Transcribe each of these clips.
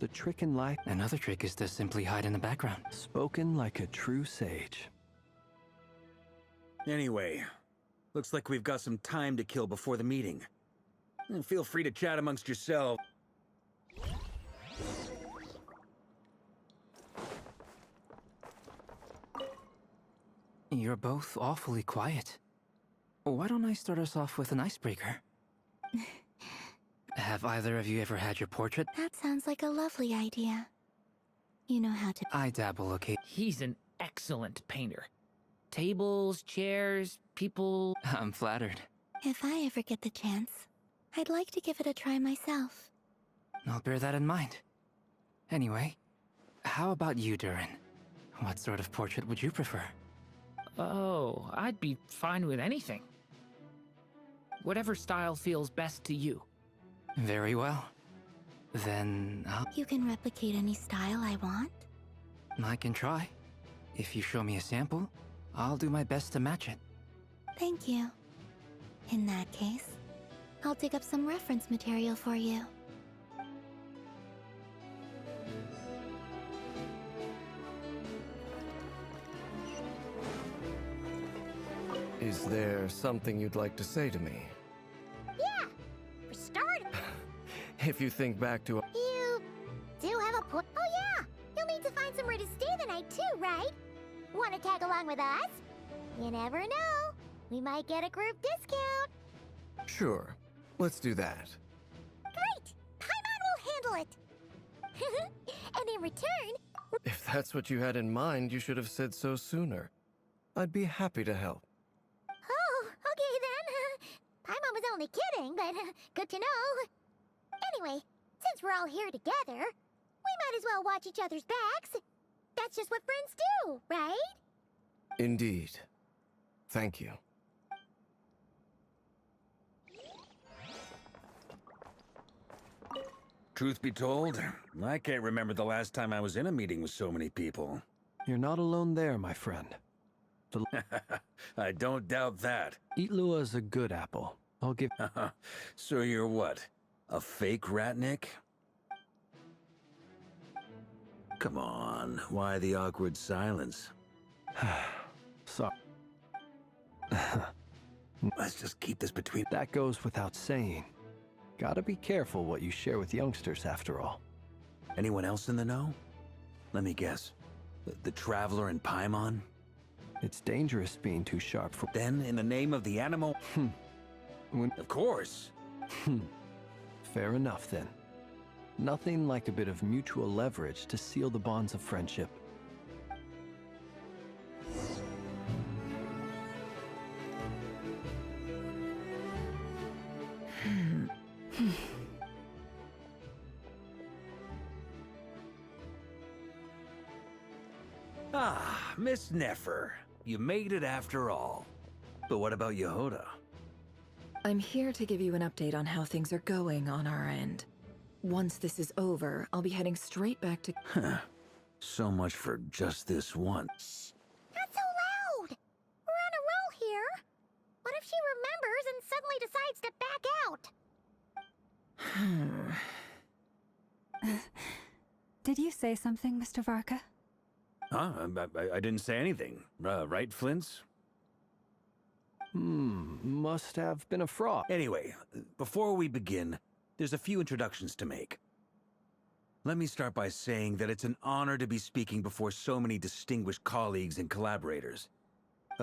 The trick in life. Another trick is to simply hide in the background. Spoken like a true sage. Anyway, looks like we've got some time to kill before the meeting. Feel free to chat amongst yourselves. You're both awfully quiet. Why don't I start us off with an icebreaker? Have either of you ever had your portrait? That sounds like a lovely idea. You know how to... I dabble, okay? He's an excellent painter. Tables, chairs, people... I'm flattered. If I ever get the chance, I'd like to give it a try myself. I'll bear that in mind. Anyway, how about you, Durin? What sort of portrait would you prefer? Oh, I'd be fine with anything. Whatever style feels best to you. Very well. Then You can replicate any style I want? I can try. If you show me a sample, I'll do my best to match it. Thank you. In that case, I'll dig up some reference material for you. Is there something you'd like to say to me? Yeah, for starters. If you think back to... You do have a point. Oh yeah, you'll need to find somewhere to stay the night too, right? Want to tag along with us? You never know. We might get a group discount. Sure, let's do that. Great! Paimon will handle it. And in return... If that's what you had in mind, you should have said so sooner. I'd be happy to help. Oh, okay then. Paimon was only kidding, but good to know. Anyway, since we're all here together, we might as well watch each other's backs. That's just what friends do, right? Indeed. Thank you. Truth be told, I can't remember the last time I was in a meeting with so many people. You're not alone there, my friend. I don't doubt that. Eatlua's a good apple. I'll give... So you're what? A fake Ratnik? Come on, why the awkward silence? Sorry. Let's just keep this between... That goes without saying. Gotta be careful what you share with youngsters, after all. Anyone else in the know? Let me guess. The Traveler and Paimon? It's dangerous being too sharp for... Then, in the name of the animal... Of course! Fair enough, then. Nothing like a bit of mutual leverage to seal the bonds of friendship. Ah, Miss Nefer. You made it after all. But what about Yehoda? I'm here to give you an update on how things are going on our end. Once this is over, I'll be heading straight back to... Huh. So much for just this one. Shh! Not so loud! We're on a roll here. What if she remembers and suddenly decides to back out? Did you say something, Mr. Varka? Huh? I didn't say anything. Right, Flints? Must have been a fraud. Anyway, before we begin, there's a few introductions to make. Let me start by saying that it's an honor to be speaking before so many distinguished colleagues and collaborators.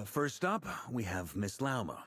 First up, we have Miss Lauma.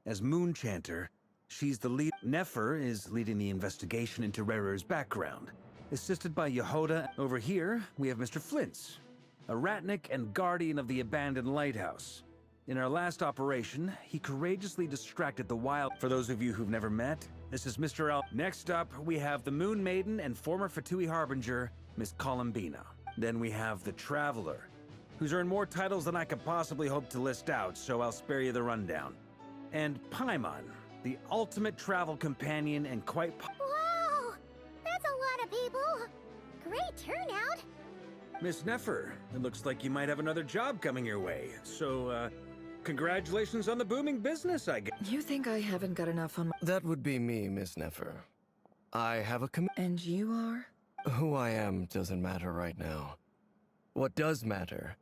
As Moon Chanter, she's the lead. Nefer is leading the investigation into Rerer's background. Assisted by Yehoda, over here, we have Mr. Flints, a Ratnik and guardian of the abandoned lighthouse. In our last operation, he courageously distracted the wild... For those of you who've never met, this is Mr. L. Next up, we have the Moon Maiden and former Fatui Harbinger, Miss Columbina. Then we have the Traveler, who's earned more titles than I could possibly hope to list out, so I'll spare you the rundown. And Paimon, the ultimate travel companion and quite... Wow! That's a lot of people! Great turnout! Miss Nefer, it looks like you might have another job coming your way, so, congratulations on the booming business, I guess. You think I haven't got enough on my... That would be me, Miss Nefer. I have a And you are? Who I am doesn't matter right now. What does matter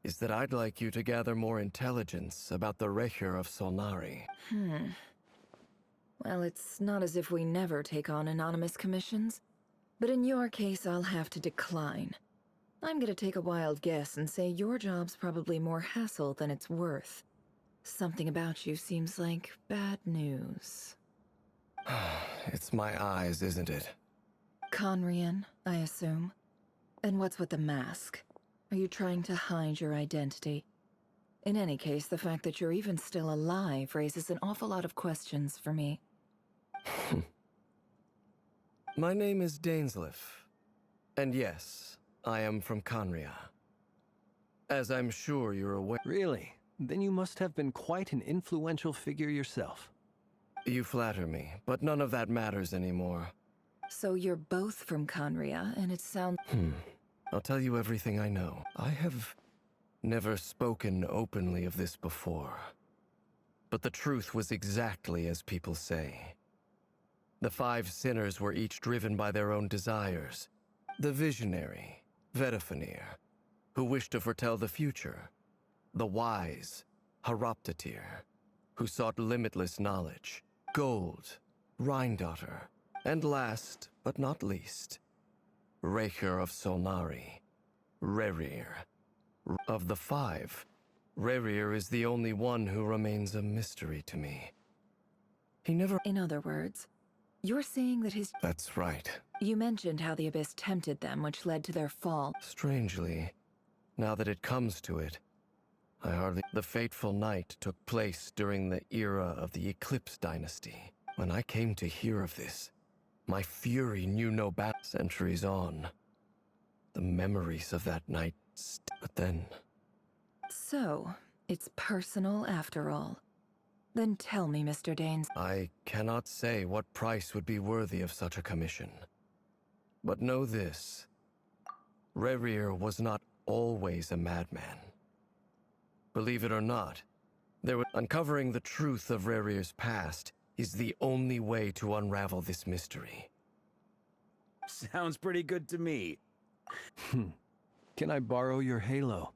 is that I'd like you to gather more intelligence about the Recher of Solnari. Well, it's not as if we never take on anonymous commissions. But in your case, I'll have to decline. I'm gonna take a wild guess and say your job's probably more hassle than it's worth. Something about you seems like bad news. It's my eyes, isn't it? Conrian, I assume. And what's with the mask? Are you trying to hide your identity? In any case, the fact that you're even still alive raises an awful lot of questions for me. My name is Dainsleif. And yes, I am from Conria. As I'm sure you're aware. Really? Then you must have been quite an influential figure yourself. You flatter me, but none of that matters anymore. So you're both from Conria, and it sounds... I'll tell you everything I know. I have never spoken openly of this before. But the truth was exactly as people say. The 5 sinners were each driven by their own desires. The visionary, Vedifenir, who wished to foretell the future. The wise, Haroptatir, who sought limitless knowledge. Gold, Rheindotter, and last, but not least, Recher of Solnari, Rerir. Of the 5, Rerir is the only one who remains a mystery to me. He never... In other words, you're saying that his... That's right. You mentioned how the Abyss tempted them, which led to their fall. Strangely, now that it comes to it, I hardly... The fateful night took place during the era of the Eclipse Dynasty. When I came to hear of this, my fury knew no bounds. Centuries on, the memories of that night... But then... So, it's personal after all. Then tell me, Mr. Danes. I cannot say what price would be worthy of such a commission. But know this. Rerir was not always a madman. Believe it or not, uncovering the truth of Rerir's past is the only way to unravel this mystery. Sounds pretty good to me. Can I borrow your halo?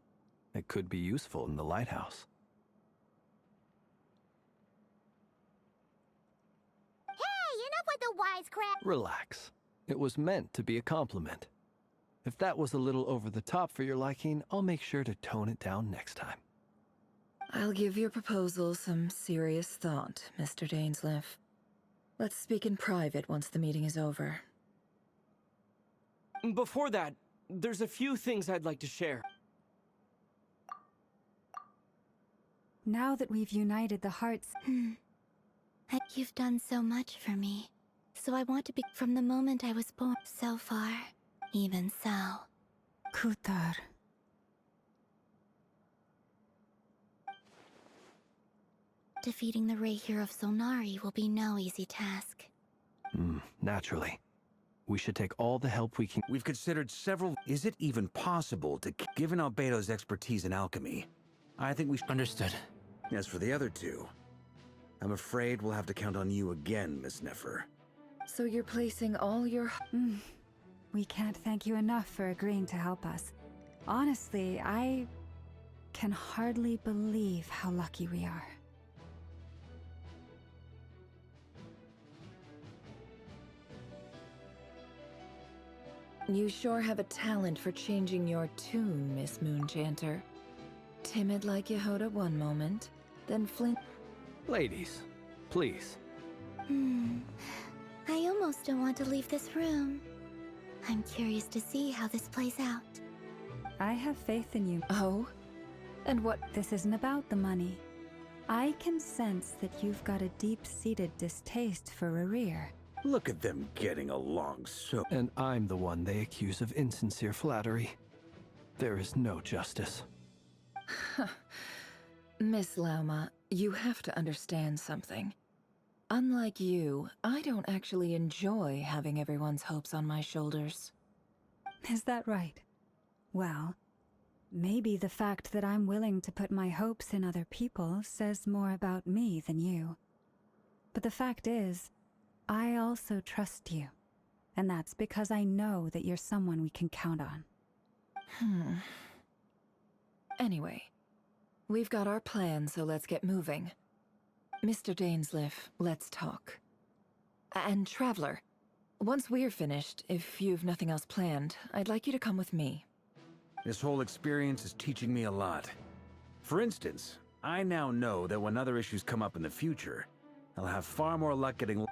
It could be useful in the lighthouse. Hey, enough with the wisecrack! Relax. It was meant to be a compliment. If that was a little over the top for your liking, I'll make sure to tone it down next time. I'll give your proposal some serious thought, Mr. Dainsleif. Let's speak in private once the meeting is over. Before that, there's a few things I'd like to share. Now that we've united the hearts... You've done so much for me. So I want to be from the moment I was born. So far, even so. Kutar. Defeating the Recher of Solnari will be no easy task. Naturally. We should take all the help we can. We've considered several... Is it even possible to... Given Albedo's expertise in alchemy, I think we should... Understood. As for the other 2, I'm afraid we'll have to count on you again, Miss Nefer. So you're placing all your... We can't thank you enough for agreeing to help us. Honestly, I can hardly believe how lucky we are. You sure have a talent for changing your tune, Miss Moonchanter. Timid like Yehoda one moment, then Flint... Ladies, please. I almost don't want to leave this room. I'm curious to see how this plays out. I have faith in you. Oh? And what... This isn't about the money. I can sense that you've got a deep-seated distaste for Rerir. Look at them getting along so... And I'm the one they accuse of insincere flattery. There is no justice. Miss Lauma, you have to understand something. Unlike you, I don't actually enjoy having everyone's hopes on my shoulders. Is that right? Well, maybe the fact that I'm willing to put my hopes in other people says more about me than you. But the fact is, I also trust you. And that's because I know that you're someone we can count on. Anyway, we've got our plan, so let's get moving. Mr. Dainsleif, let's talk. And Traveler, once we're finished, if you've nothing else planned, I'd like you to come with me. This whole experience is teaching me a lot. For instance, I now know that when other issues come up in the future, I'll have far more luck getting...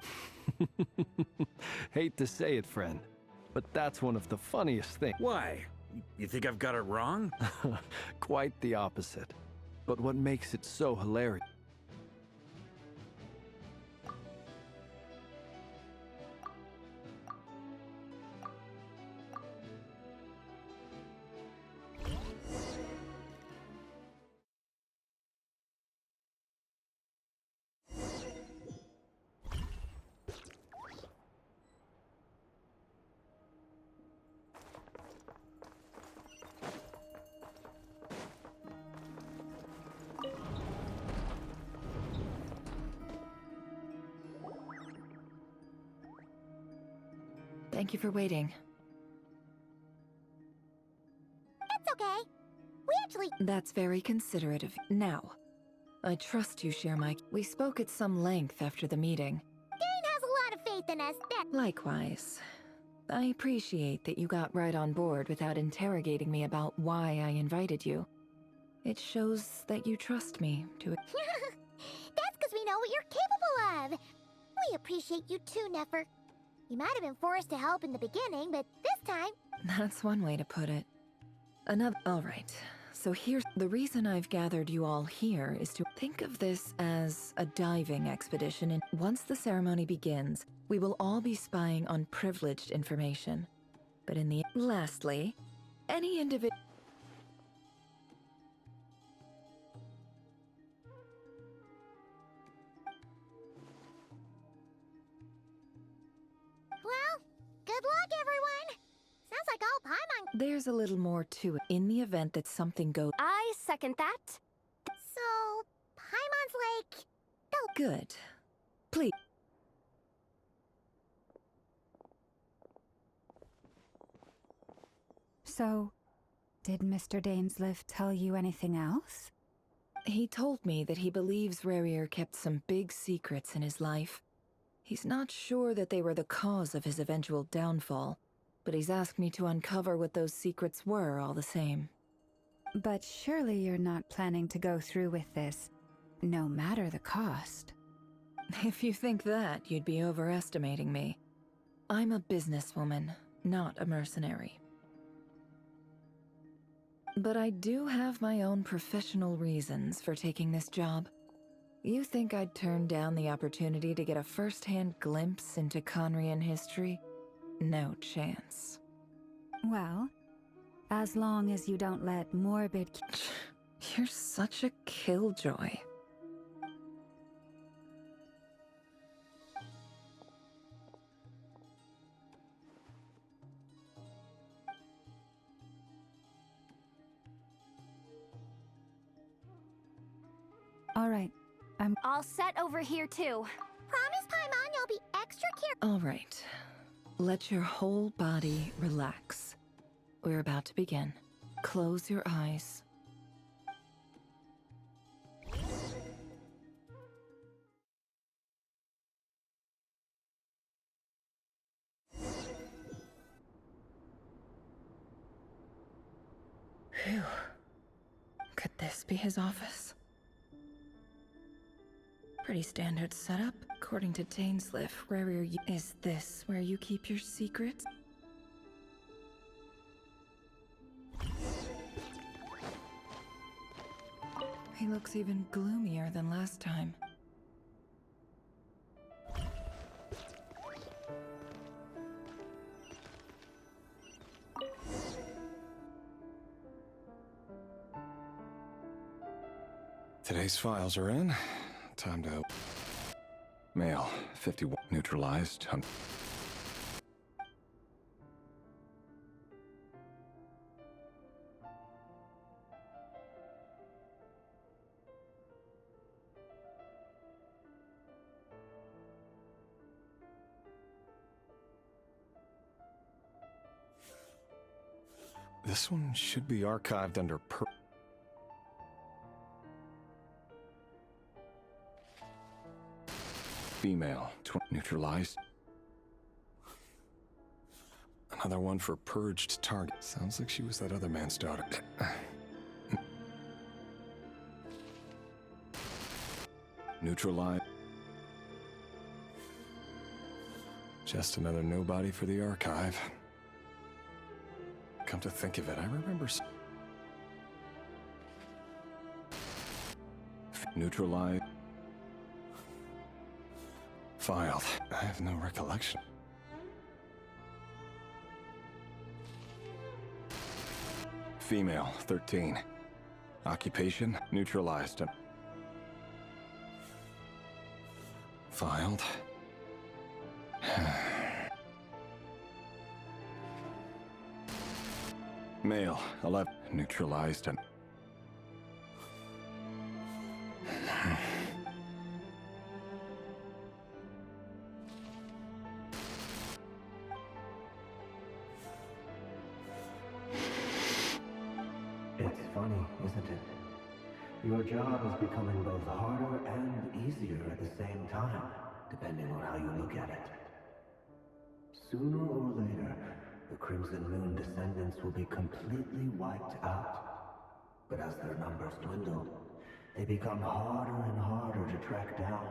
Hate to say it, friend, but that's one of the funniest things. Why? You think I've got it wrong? Quite the opposite. But what makes it so hilarious... Thank you for waiting. It's okay. We actually... That's very considerate of you. Now, I trust you share my... We spoke at some length after the meeting. Dane has a lot of faith in us. Likewise. I appreciate that you got right on board without interrogating me about why I invited you. It shows that you trust me to... That's because we know what you're capable of. We appreciate you too, Nefer. You might have been forced to help in the beginning, but this time... That's one way to put it. Another... Alright, so here's... The reason I've gathered you all here is to think of this as a diving expedition, and once the ceremony begins, we will all be spying on privileged information. But in the... Lastly, any individual... Well, good luck, everyone. Sounds like all Paimon... There's a little more to it. In the event that something goes... I second that. So, Paimon's like... Good. Please. So, did Mr. Dainsleif tell you anything else? He told me that he believes Rarier kept some big secrets in his life. He's not sure that they were the cause of his eventual downfall, but he's asked me to uncover what those secrets were all the same. But surely you're not planning to go through with this, no matter the cost. If you think that, you'd be overestimating me. I'm a businesswoman, not a mercenary. But I do have my own professional reasons for taking this job. You think I'd turn down the opportunity to get a first-hand glimpse into Conrian history? No chance. Well, as long as you don't let morbid... You're such a killjoy. All right, All set over here, too. Promise, Paimon, you'll be extra careful. All right. Let your whole body relax. We're about to begin. Close your eyes. Phew. Could this be his office? Pretty standard setup. According to Dainsleif, is this where you keep your secrets? He looks even gloomier than last time. Today's files are in. Time to... Mail, 51. Neutralized. This one should be archived under female, neutralized. Another one for purged target. Sounds like she was that other man's daughter. Neutralize. Just another nobody for the archive. Come to think of it, I remember. Neutralize. Filed. I have no recollection. Female, 13. Occupation, neutralized. Filed. Male, 11. Neutralized and... It's funny, isn't it? Your job is becoming both harder and easier at the same time, depending on how you look at it. Sooner or later, the Crimson Moon descendants will be completely wiped out. But as their numbers dwindle, they become harder and harder to track down.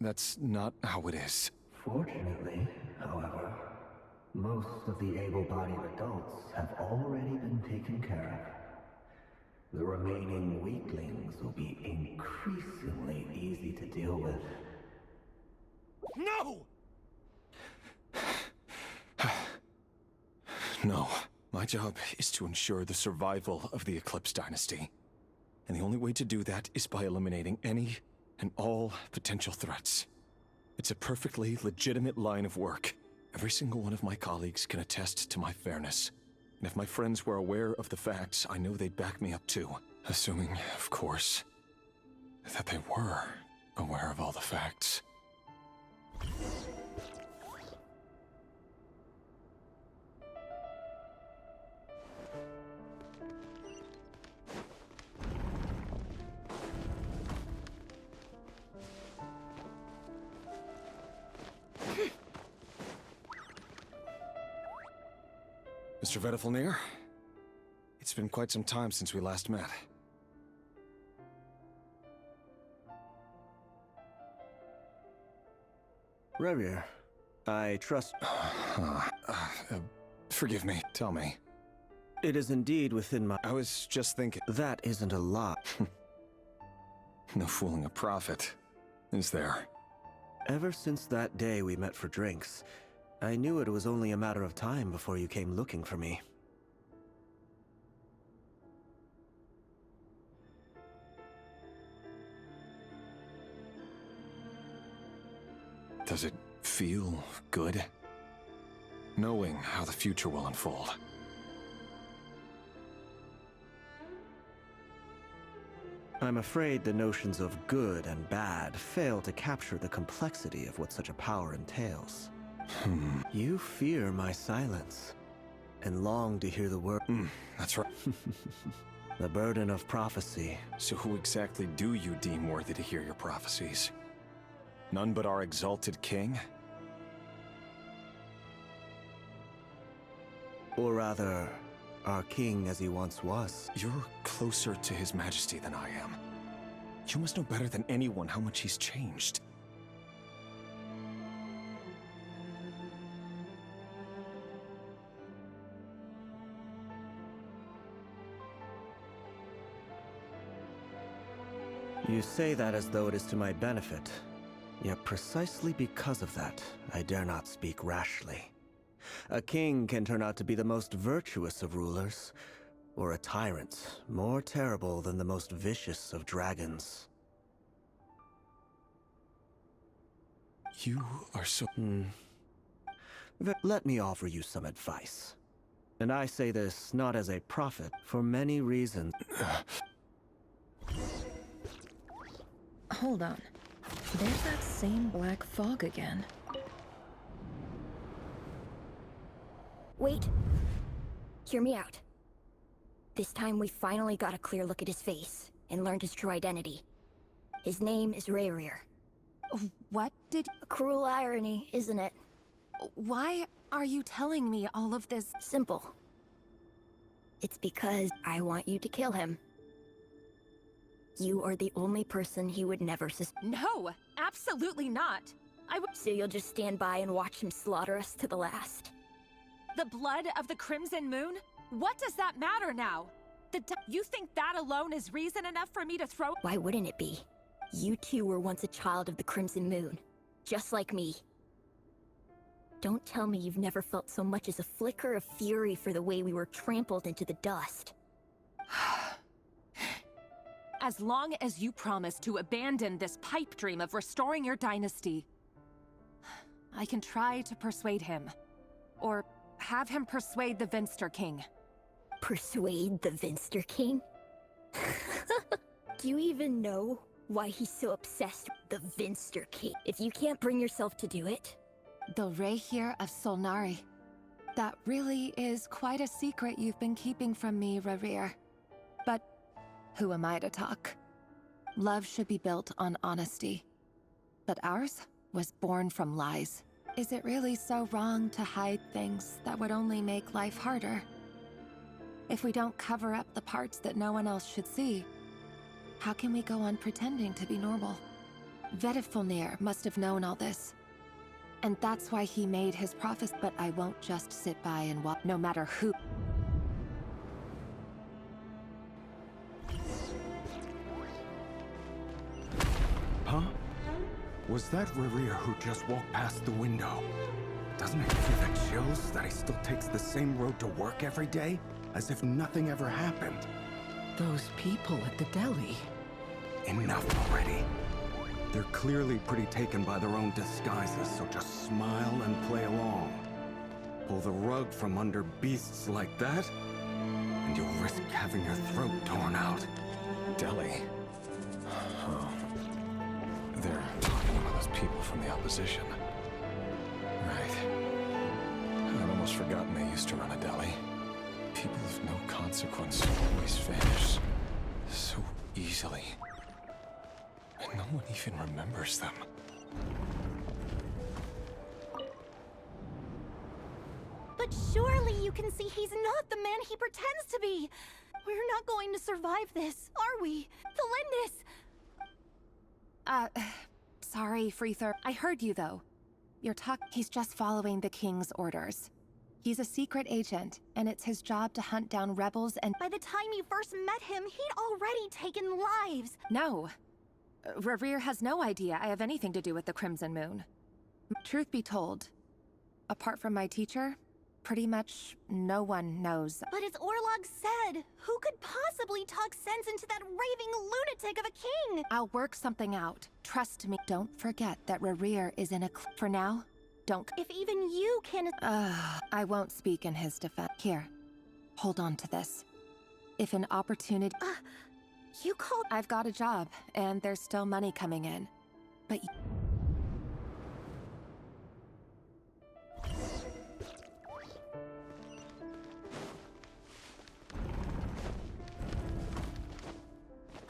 That's not how it is. Fortunately, however, most of the able-bodied adults have already been taken care of. The remaining weaklings will be increasingly easy to deal with. No! No. My job is to ensure the survival of the Eclipse Dynasty. And the only way to do that is by eliminating any and all potential threats. It's a perfectly legitimate line of work. Every single one of my colleagues can attest to my fairness. And if my friends were aware of the facts, I know they'd back me up too. Assuming, of course, that they were aware of all the facts. Mr. Vedifalnir, it's been quite some time since we last met. Revir, I trust... Forgive me, tell me. It is indeed within my... I was just thinking... That isn't a lot. No fooling a prophet, is there? Ever since that day we met for drinks, I knew it was only a matter of time before you came looking for me. Does it feel good? Knowing how the future will unfold. I'm afraid the notions of good and bad fail to capture the complexity of what such a power entails. You fear my silence, and long to hear the word. That's right. The burden of prophecy. So who exactly do you deem worthy to hear your prophecies? None but our exalted king? Or rather, our king as he once was. You're closer to his majesty than I am. You must know better than anyone how much he's changed. You say that as though it is to my benefit. Yet precisely because of that, I dare not speak rashly. A king can turn out to be the most virtuous of rulers, or a tyrant more terrible than the most vicious of dragons. You are so... Let me offer you some advice. And I say this not as a prophet, for many reasons. Hold on. There's that same black fog again. Wait, Hear me out. This time we finally got a clear look at his face, and learned his true identity. His name is Rerir. What did... A cruel irony, isn't it? Why are you telling me all of this? Simple. It's because I want you to kill him. You are the only person he would never No, absolutely not. So you'll just stand by and watch him slaughter us to the last? The blood of the Crimson Moon? What does that matter now? You think that alone is reason enough for me to throw— Why wouldn't it be? You two were once a child of the Crimson Moon, just like me. Don't tell me you've never felt so much as a flicker of fury for the way we were trampled into the dust. As long as you promise to abandon this pipe dream of restoring your dynasty, I can try to persuade him. Or have him persuade the Vinster King. Persuade the Vinster King? Do you even know why he's so obsessed with the Vinster King? If you can't bring yourself to do it... The Rerir of Solnari. That really is quite a secret you've been keeping from me, Rerir. But who am I to talk? Love should be built on honesty. But ours was born from lies. Is it really so wrong to hide things that would only make life harder? If we don't cover up the parts that no one else should see, how can we go on pretending to be normal? Vedifulnir must have known all this. And that's why he made his prophecy. But I won't just sit by and watch, no matter who. Huh? Was that Rerir who just walked past the window? Doesn't it give the chills that he still takes the same road to work every day? As if nothing ever happened. Those people at the deli. Enough already. They're clearly pretty taken by their own disguises, so just smile and play along. Pull the rug from under beasts like that, and you'll risk having your throat torn out. Deli? Oh. They're talking about those people from the opposition. Right. I'd almost forgotten they used to run a deli. People of no consequence always vanish so easily. And no one even remembers them. But surely you can see he's not the man he pretends to be! We're not going to survive this, are we? Felindis! Sorry, Freether. I heard you, though. He's just following the King's orders. He's a secret agent, and it's his job to hunt down rebels and— By the time you first met him, he'd already taken lives! No. Rerir has no idea I have anything to do with the Crimson Moon. Truth be told, apart from my teacher, pretty much no one knows. But as Orlog said, who could possibly talk sense into that raving lunatic of a king? I'll work something out. Trust me. Don't forget that Rerir is in a for now, don't— If even you can— I won't speak in his defense. Here, hold on to this. If an opportunity— You called— I've got a job, and there's still money coming in. But—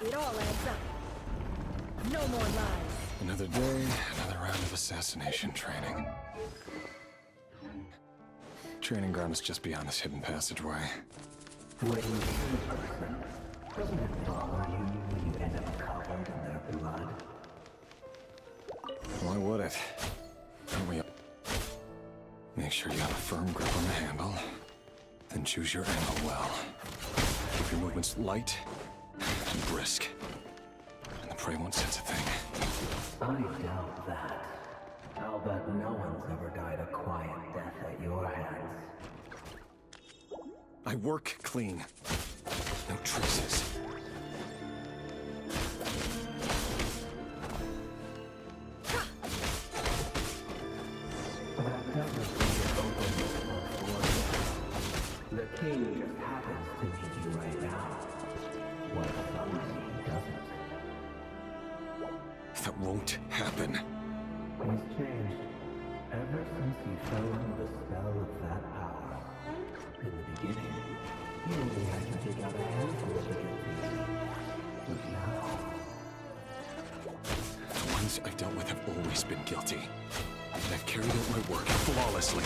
It all adds up. No more lies. Another day, another round of assassination training. Training ground is just beyond this hidden passageway. When you see a person, doesn't it bother you when you end up covered in their blood? Why would it? Don't we? Make sure you have a firm grip on the handle, then choose your angle well. Keep your movements light and brisk, and the prey won't sense a thing. I doubt that. I'll bet no one's ever died a quiet death at your hands. I work clean. No traces. The king just happens to need you right now. What somebody doesn't. That won't happen. He's changed. Ever since he fell under the spell of that power. In the beginning, those I've dealt with have always been guilty. And I've carried out my work flawlessly.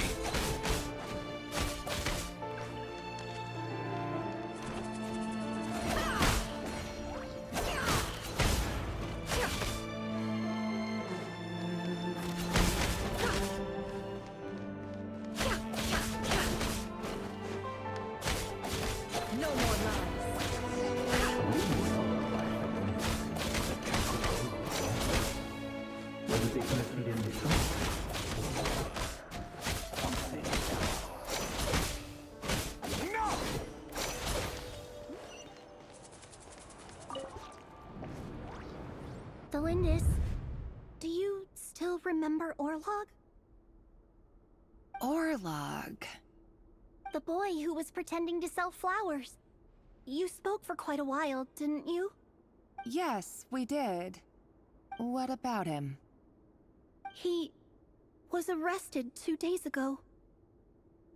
Delindis, do you still remember Orlog? Orlog. The boy who was pretending to sell flowers. You spoke for quite a while, didn't you? Yes, we did. What about him? He was arrested 2 days ago.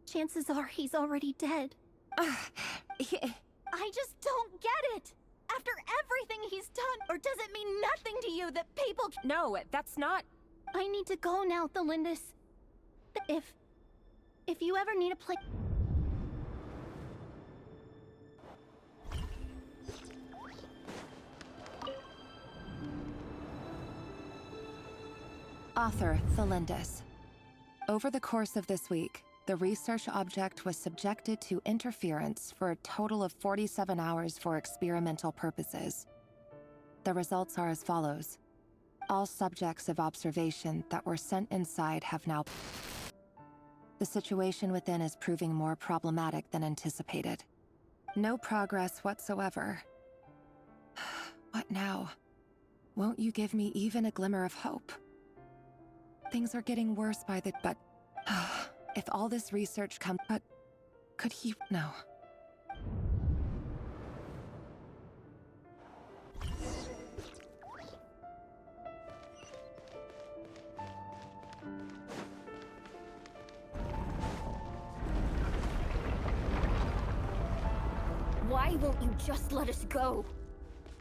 Chances are he's already dead. I just don't get it! After everything he's done, or does it mean nothing to you that people— No, that's not— I need to go now, Thelindis. If you ever need a place— Author Thelindis. Over the course of this week, the research object was subjected to interference for a total of 47 hours for experimental purposes. The results are as follows. All subjects of observation that were sent inside have now— The situation within is proving more problematic than anticipated. No progress whatsoever. What now? Won't you give me even a glimmer of hope? Things are getting worse by the— but— if all this research comes— but— could he— no. Why won't you just let us go?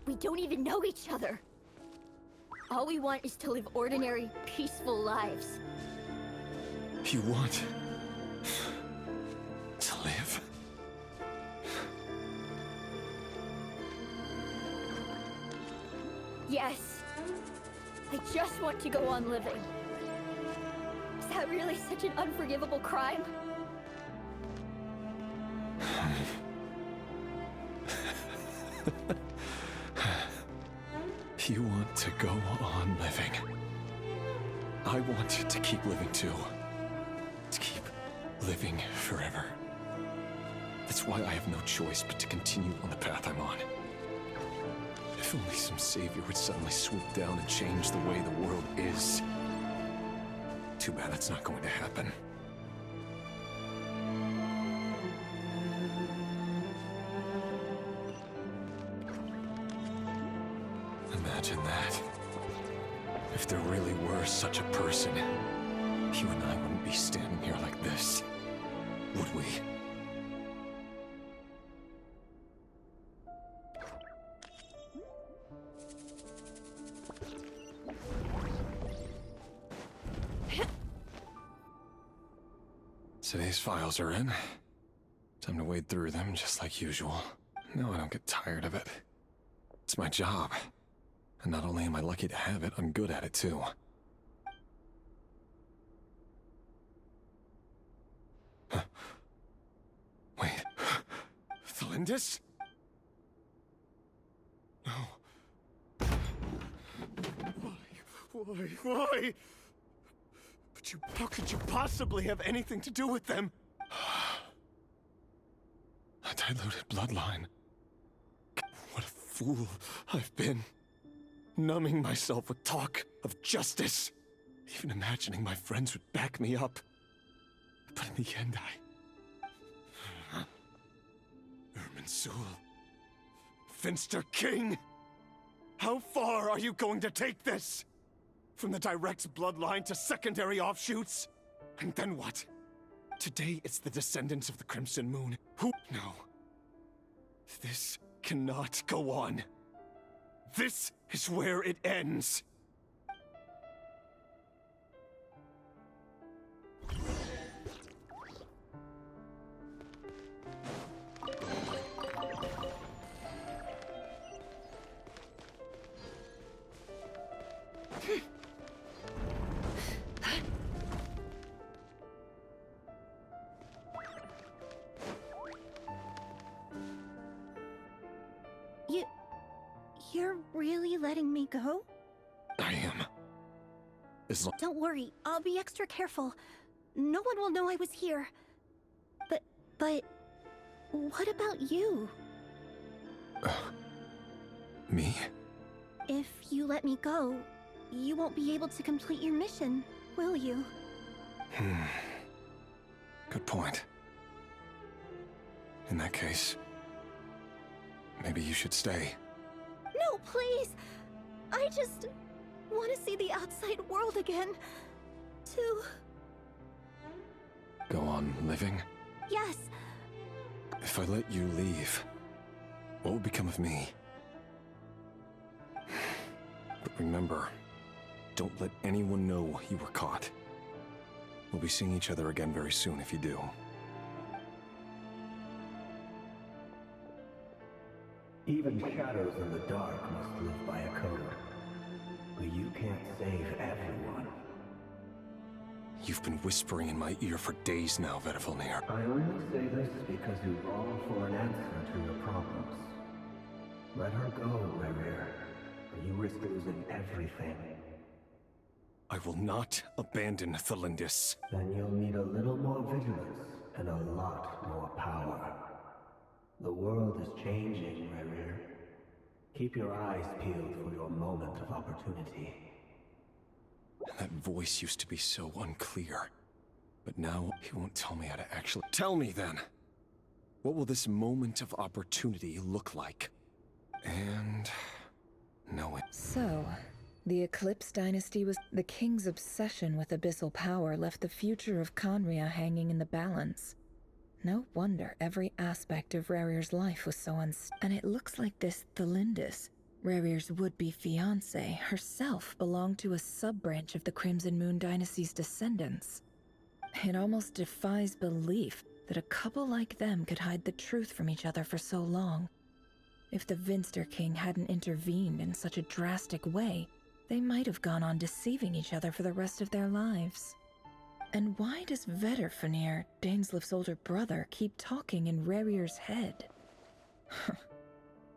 We don't even know each other. All we want is to live ordinary, peaceful lives. You want to live? Yes. I just want to go on living. Is that really such an unforgivable crime? You want to go on living. I want to keep living too. To keep living forever. That's why I have no choice but to continue on the path I'm on. If only some savior would suddenly swoop down and change the way the world is. Too bad that's not going to happen. Imagine that. If there really were such a person, you and I wouldn't be standing here like this, would we? Today's files are in. Time to wade through them just like usual. No, I don't get tired of it. It's my job. And not only am I lucky to have it, I'm good at it too. Wait. Thelindis? No. Why? But how could you possibly have anything to do with them? A diluted bloodline. What a fool I've been. Numbing myself with talk of justice. Even imagining my friends would back me up. But in the end, Irminsul. Finster King! How far are you going to take this? From the direct bloodline to secondary offshoots? And then what? Today it's the descendants of the Crimson Moon who— No. This cannot go on. This is where it ends. You're really letting me go? I am. As long Don't worry, I'll be extra careful. No one will know I was here. But... what about you? Me? If you let me go, you won't be able to complete your mission, will you? Good point. In that case, maybe you should stay. No, please! I just want to see the outside world again. To... Go on living? yes, If I let you leave, what will become of me? But remember, don't let anyone know you were caught. We'll be seeing each other again very soon if you do. Even shadows in the dark must live by a code. But you can't save everyone. You've been whispering in my ear for days now, Vedivulnir. I only say this because you long for an answer to your problems. Let her go, Rerir, or you risk losing everything. I will not abandon Thelindis. Then you'll need a little more vigilance and a lot more power. The world is changing, Rerir. Keep your eyes peeled for your moment of opportunity. That voice used to be so unclear. But now he won't tell me how to actually... Tell me then! What will this moment of opportunity look like? And... know it. So, the Eclipse Dynasty was... The king's obsession with abyssal power left the future of Conria hanging in the balance. No wonder every aspect of Rerir's life was so And it looks like this Thelindis, Rerir's would-be fiancée, herself belonged to a sub-branch of the Crimson Moon Dynasty's descendants. It almost defies belief that a couple like them could hide the truth from each other for so long. If the Vinster King hadn't intervened in such a drastic way, they might have gone on deceiving each other for the rest of their lives. And why does Vedderfanir, Daneslif's older brother, keep talking in Rerir's head?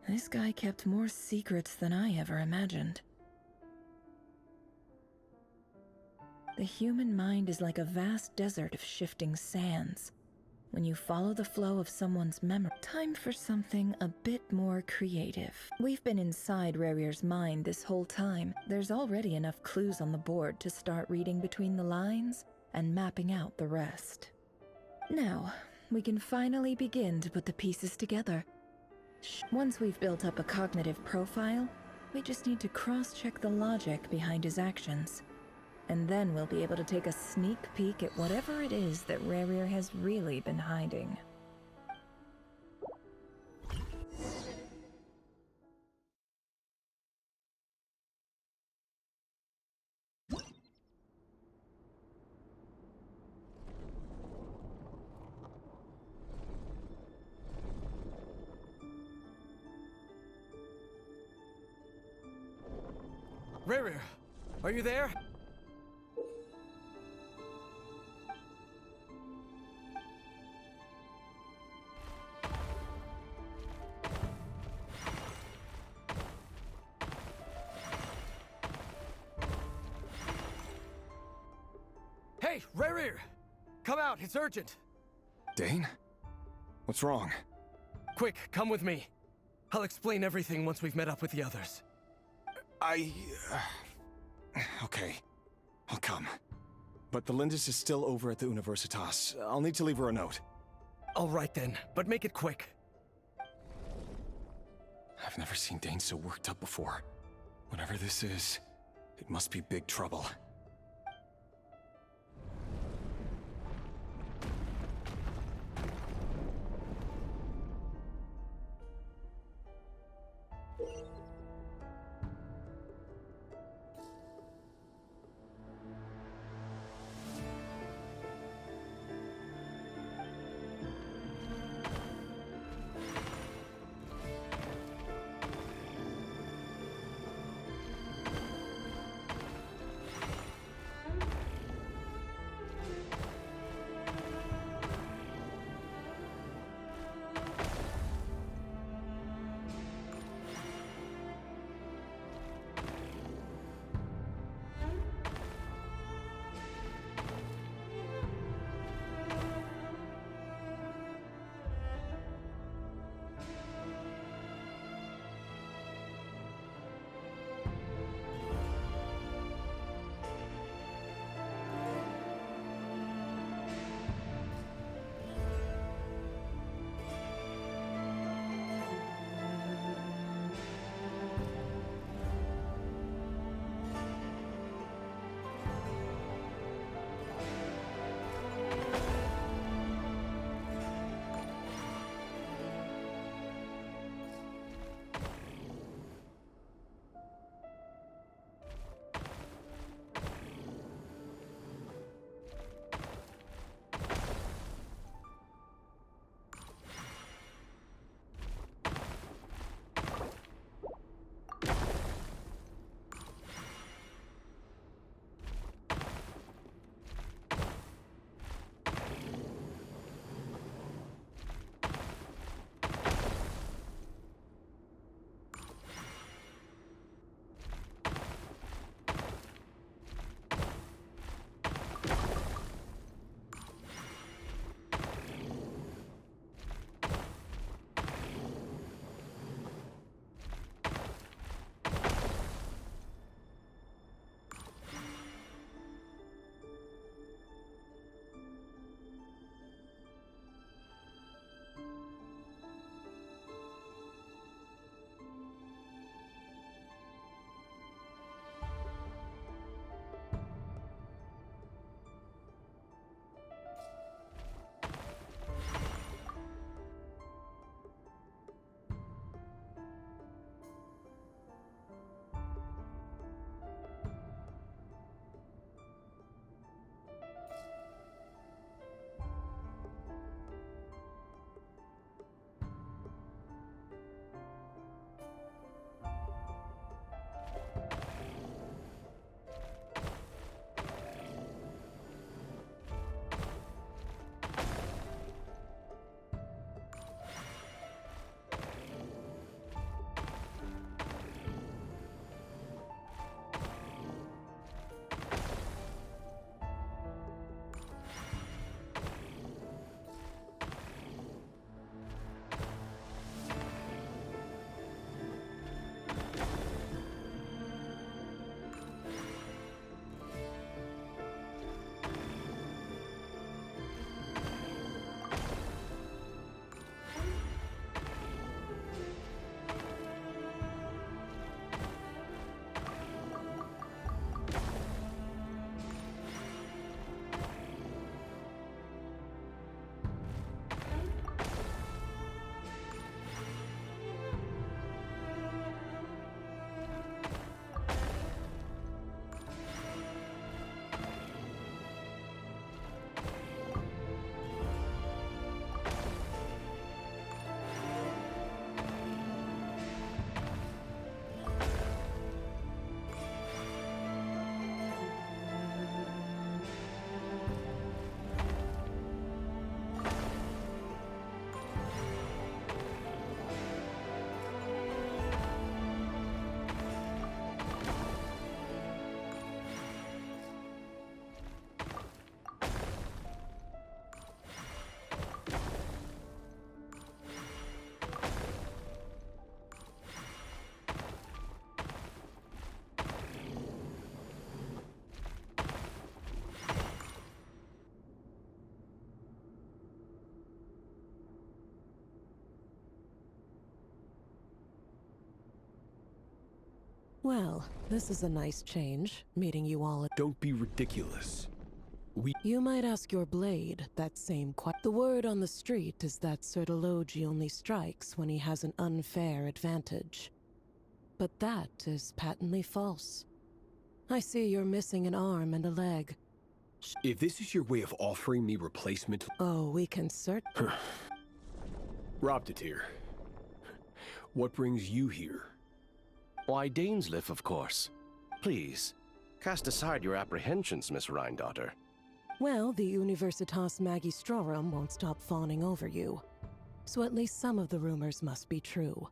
This guy kept more secrets than I ever imagined. The human mind is like a vast desert of shifting sands. When you follow the flow of someone's memory, time for something a bit more creative. We've been inside Rerir's mind this whole time. There's already enough clues on the board to start reading between the lines and mapping out the rest. Now, we can finally begin to put the pieces together. Once we've built up a cognitive profile, we just need to cross-check the logic behind his actions. And then we'll be able to take a sneak peek at whatever it is that Rerir has really been hiding. Rerir, are you there? Hey, Rerir! Come out, it's urgent! Dane? What's wrong? Quick, come with me. I'll explain everything once we've met up with the others. Okay. I'll come. But Thelindis is still over at the Universitas. I'll need to leave her a note. All right then, but make it quick. I've never seen Dane so worked up before. Whatever this is, it must be big trouble. Well, this is a nice change, meeting you all at— Don't be ridiculous. You might ask your blade that same The word on the street is that Sertologi only strikes when he has an unfair advantage. But that is patently false. I see you're missing an arm and a leg. If this is your way of offering me replacement— Oh, we can Robdatir, what brings you here? Why, Dainsleif, of course. Please, cast aside your apprehensions, Miss Rhindaughter. Well, the Universitas Magistrorum won't stop fawning over you. So at least some of the rumors must be true.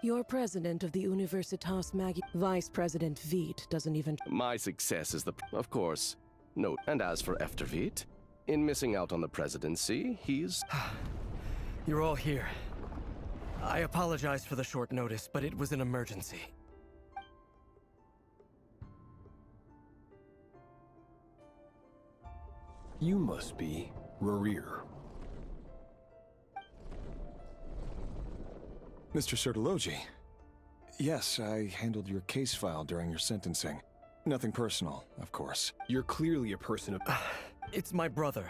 You're president of the Universitas Vice President Veit doesn't even— My success is of course. No, and as for Efterveit, in missing out on the presidency, he's... You're all here. I apologize for the short notice, but it was an emergency. You must be Rarir. Mr. Sertologi. Yes, I handled your case file during your sentencing. Nothing personal, of course. You're clearly a person of... It's my brother,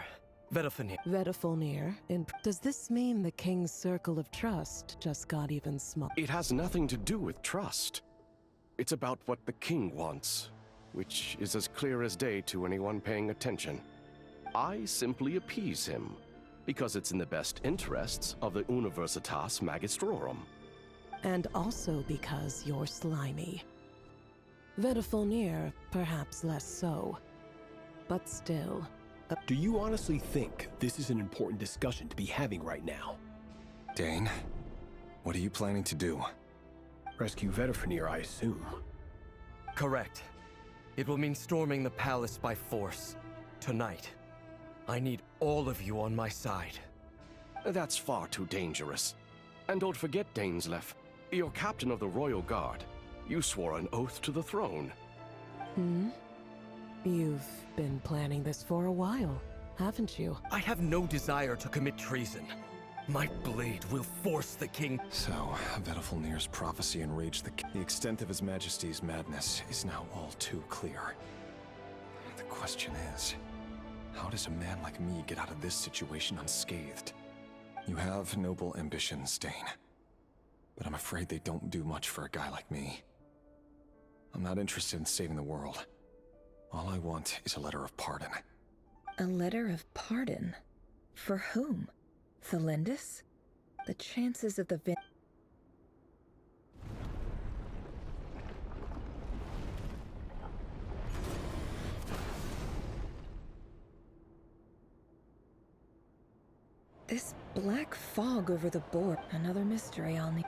Vedafenir. Vedafenir? Does this mean the King's Circle of Trust just got even smaller? It has nothing to do with trust. It's about what the king wants, which is as clear as day to anyone paying attention. I simply appease him, because it's in the best interests of the Universitas Magistrorum. And also because you're slimy. Vedafenir, perhaps less so. But still... Do you honestly think this is an important discussion to be having right now? Dane, what are you planning to do? Rescue Vedafenir, I assume. Correct. It will mean storming the palace by force. Tonight. I need all of you on my side. That's far too dangerous. And don't forget, Dainsleif, you're captain of the Royal Guard. You swore an oath to the throne. You've been planning this for a while, haven't you? I have no desire to commit treason. My blade will force the king. So, Vedafenir's prophecy enraged the extent of His Majesty's madness is now all too clear. The question is, how does a man like me get out of this situation unscathed? You have noble ambitions, Dane. But I'm afraid they don't do much for a guy like me. I'm not interested in saving the world. All I want is a letter of pardon. A letter of pardon? For whom? Thelindis? The chances of the This black fog over the board. Another mystery I'll need.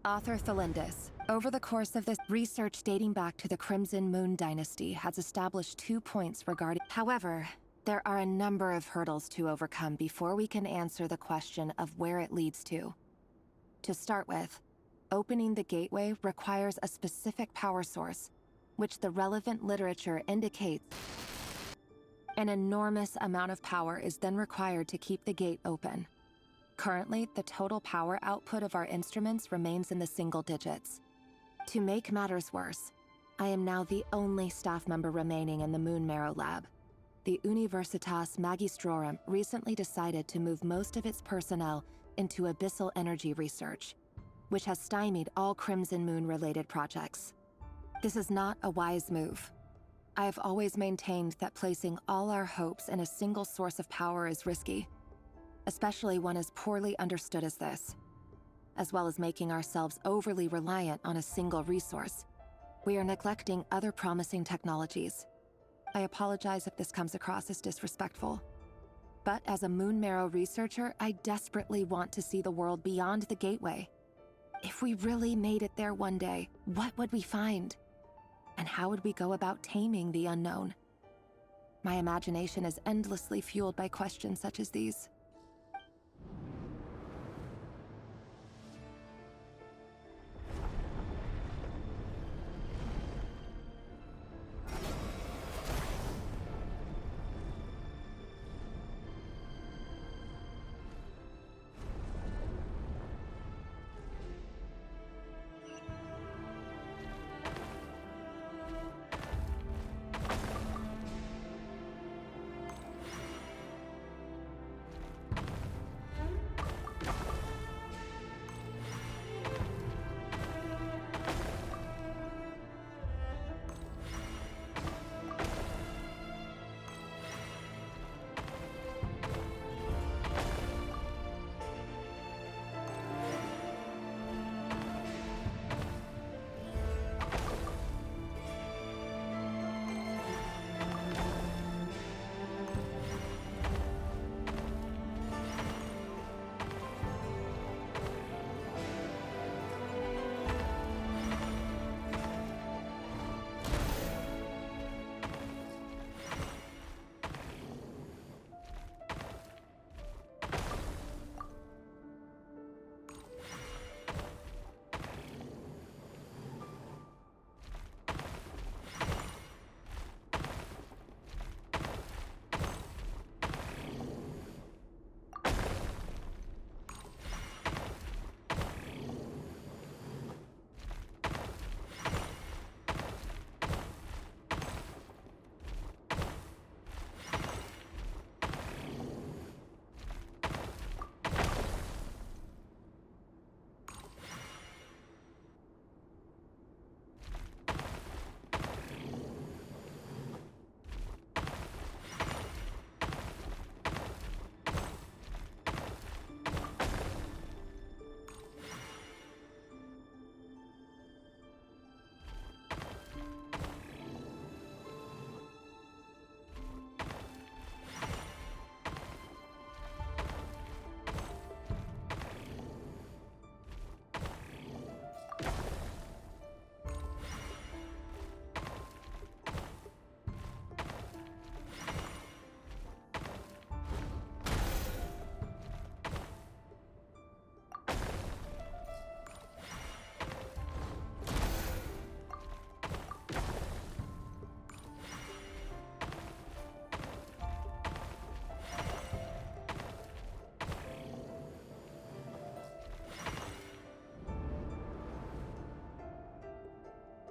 Author Thelindis. Over the course of this research dating back to the Crimson Moon Dynasty has established 2 points regarding... However, there are a number of hurdles to overcome before we can answer the question of where it leads to. To start with, opening the gateway requires a specific power source, which the relevant literature indicates. An enormous amount of power is then required to keep the gate open. Currently, the total power output of our instruments remains in the single digits. To make matters worse, I am now the only staff member remaining in the Moon Marrow Lab. The Universitas Magistrorum recently decided to move most of its personnel into abyssal energy research, which has stymied all Crimson Moon-related projects. This is not a wise move. I have always maintained that placing all our hopes in a single source of power is risky, especially one as poorly understood as this, as well as making ourselves overly reliant on a single resource. We are neglecting other promising technologies. I apologize if this comes across as disrespectful. But as a Moon Marrow researcher, I desperately want to see the world beyond the gateway. If we really made it there one day, what would we find? And how would we go about taming the unknown? My imagination is endlessly fueled by questions such as these.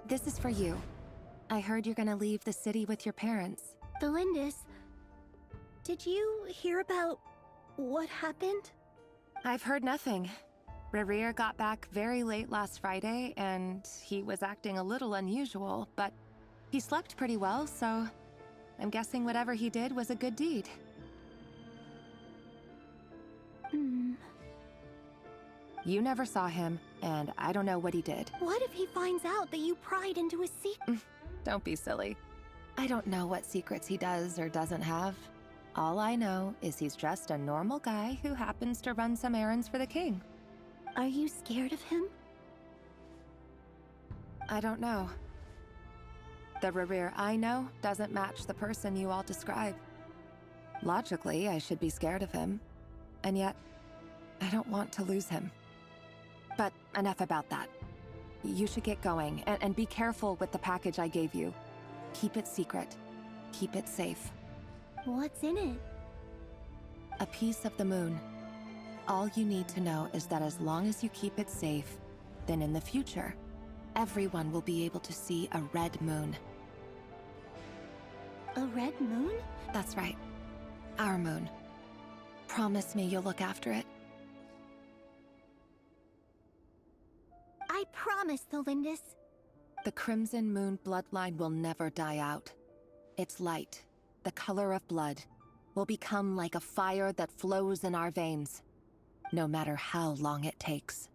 This is for you. I heard you're gonna leave the city with your parents. Thelindis, did you hear about what happened? I've heard nothing. Rerir got back very late last Friday, and he was acting a little unusual, but he slept pretty well, so I'm guessing whatever he did was a good deed. You never saw him, and I don't know what he did. What if he finds out that you pried into his secret? Don't be silly. I don't know what secrets he does or doesn't have. All I know is he's just a normal guy who happens to run some errands for the king. Are you scared of him? I don't know. The Rerir I know doesn't match the person you all describe. Logically, I should be scared of him. And yet, I don't want to lose him. But enough about that. You should get going, and be careful with the package I gave you. Keep it secret. Keep it safe. What's in it? A piece of the moon. All you need to know is that as long as you keep it safe, then in the future, everyone will be able to see a red moon. A red moon? That's right. Our moon. Promise me you'll look after it. I promise, Tholindis. The Crimson Moon bloodline will never die out. Its light, the color of blood, will become like a fire that flows in our veins, no matter how long it takes.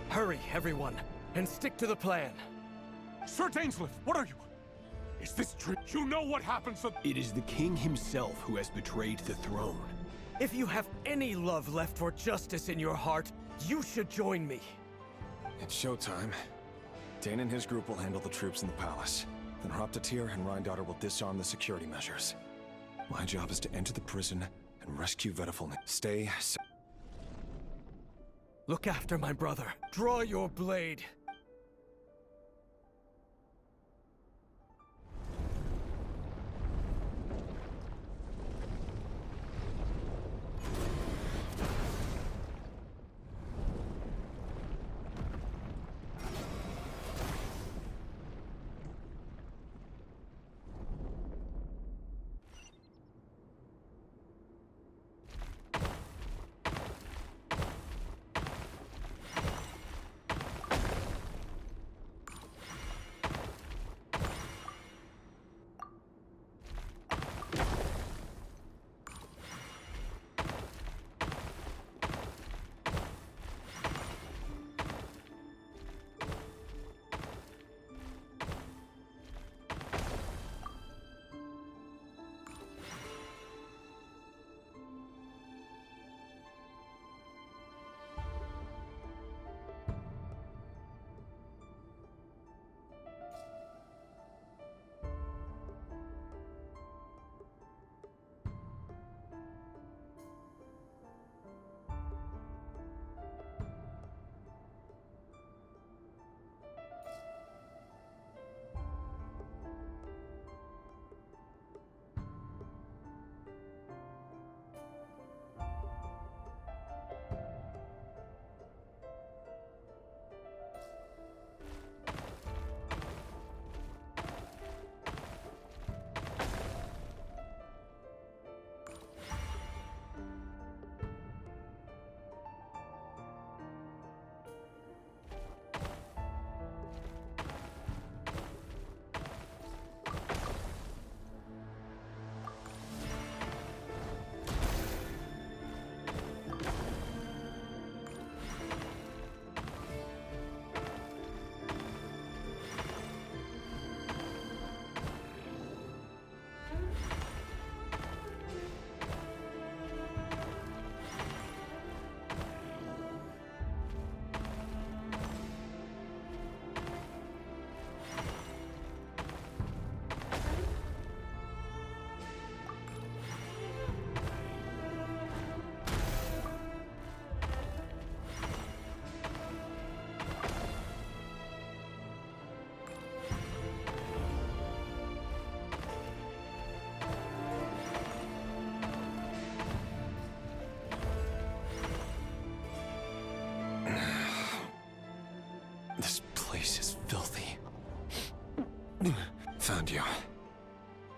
Hurry, everyone, and stick to the plan. Sir Dainsleif, what are you? Is this true? You know what happens to— It is the king himself who has betrayed the throne. If you have any love left for justice in your heart, you should join me. It's showtime. Dane and his group will handle the troops in the palace. Then Hraptatir and Rhindaughter will disarm the security measures. My job is to enter the prison and rescue Vedifalnik. Stay safe. Look after my brother. Draw your blade.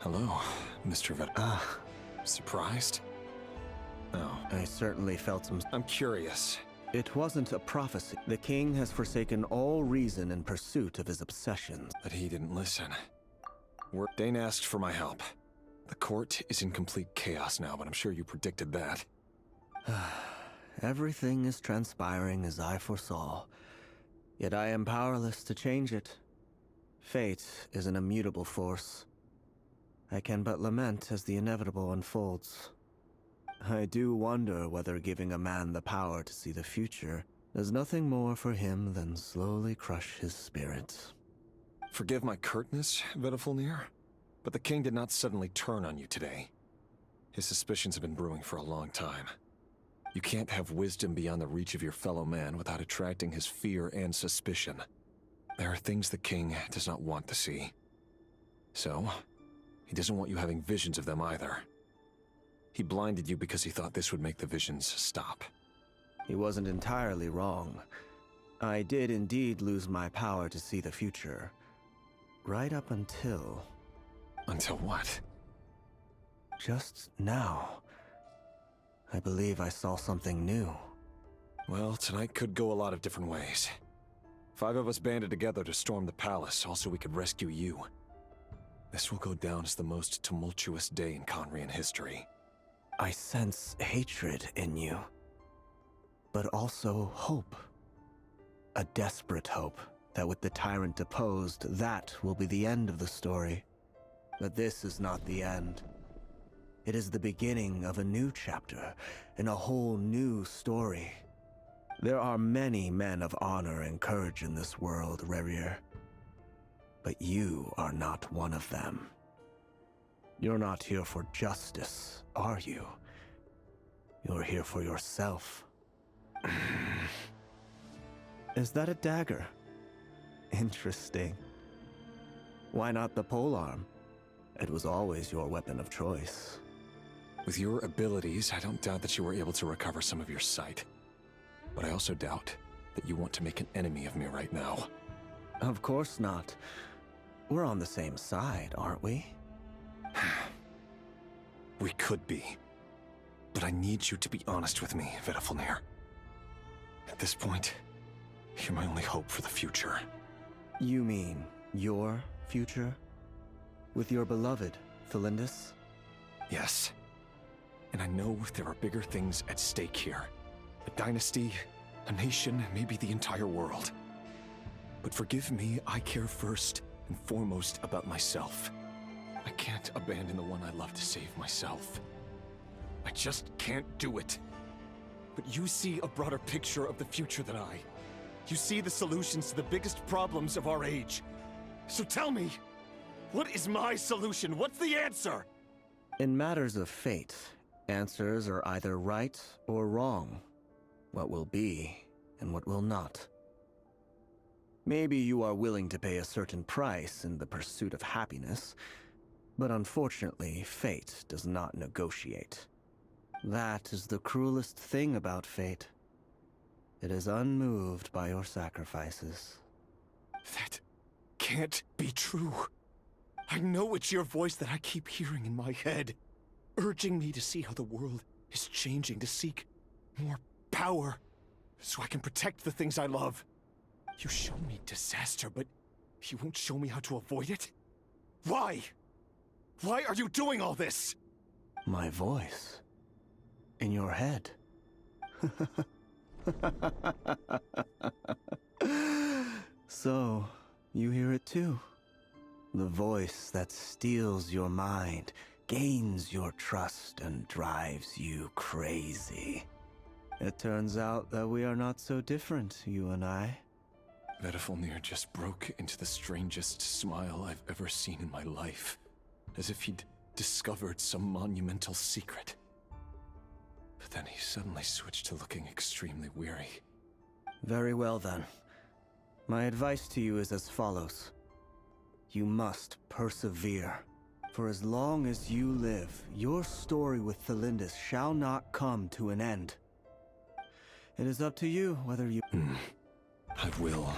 Hello, Mr. Surprised? No. I certainly felt some... I'm curious. It wasn't a prophecy. The king has forsaken all reason in pursuit of his obsessions. But he didn't listen. Dane asked for my help. The court is in complete chaos now, but I'm sure you predicted that. Everything is transpiring as I foresaw. Yet I am powerless to change it. Fate is an immutable force. I can but lament as the inevitable unfolds. I do wonder whether giving a man the power to see the future does nothing more for him than slowly crush his spirit. Forgive my curtness, Vedafulnir, but the king did not suddenly turn on you today. His suspicions have been brewing for a long time. You can't have wisdom beyond the reach of your fellow man without attracting his fear and suspicion. There are things the king does not want to see. So, he doesn't want you having visions of them either. He blinded you because he thought this would make the visions stop. He wasn't entirely wrong. I did indeed lose my power to see the future. Right up until... Until what? Just now. I believe I saw something new. Well, tonight could go a lot of different ways. 5 of us banded together to storm the palace, also we could rescue you. This will go down as the most tumultuous day in Conrian history. I sense hatred in you, but also hope. A desperate hope that with the tyrant deposed, that will be the end of the story. But this is not the end. It is the beginning of a new chapter, and a whole new story. There are many men of honor and courage in this world, Rerir. But you are not one of them. You're not here for justice, are you? You're here for yourself. Is that a dagger? Interesting. Why not the polearm? It was always your weapon of choice. With your abilities, I don't doubt that you were able to recover some of your sight. But I also doubt that you want to make an enemy of me right now. Of course not. We're on the same side, aren't we? We could be. But I need you to be honest with me, Vedafulnir. At this point, you're my only hope for the future. You mean your future? With your beloved, Thalindis? Yes. And I know there are bigger things at stake here. A dynasty, a nation, maybe the entire world. But forgive me, I care first and foremost about myself. I can't abandon the one I love to save myself. I just can't do it. But you see a broader picture of the future than I. You see the solutions to the biggest problems of our age. So tell me, what is my solution? What's the answer? In matters of fate, answers are either right or wrong. What will be and what will not. Maybe you are willing to pay a certain price in the pursuit of happiness, but unfortunately, fate does not negotiate. That is the cruelest thing about fate. It is unmoved by your sacrifices. That can't be true. I know it's your voice that I keep hearing in my head, urging me to see how the world is changing, to seek more power, so I can protect the things I love. You show me disaster, but you won't show me how to avoid it? Why? Why are you doing all this? My voice. In your head. So, you hear it too. The voice that steals your mind, gains your trust, and drives you crazy. It turns out that we are not so different, you and I. Vedafulnir just broke into the strangest smile I've ever seen in my life, as if he'd discovered some monumental secret. But then he suddenly switched to looking extremely weary. Very well then. My advice to you is as follows. You must persevere. For as long as you live, your story with Thalindis shall not come to an end. It is up to you whether you... I will.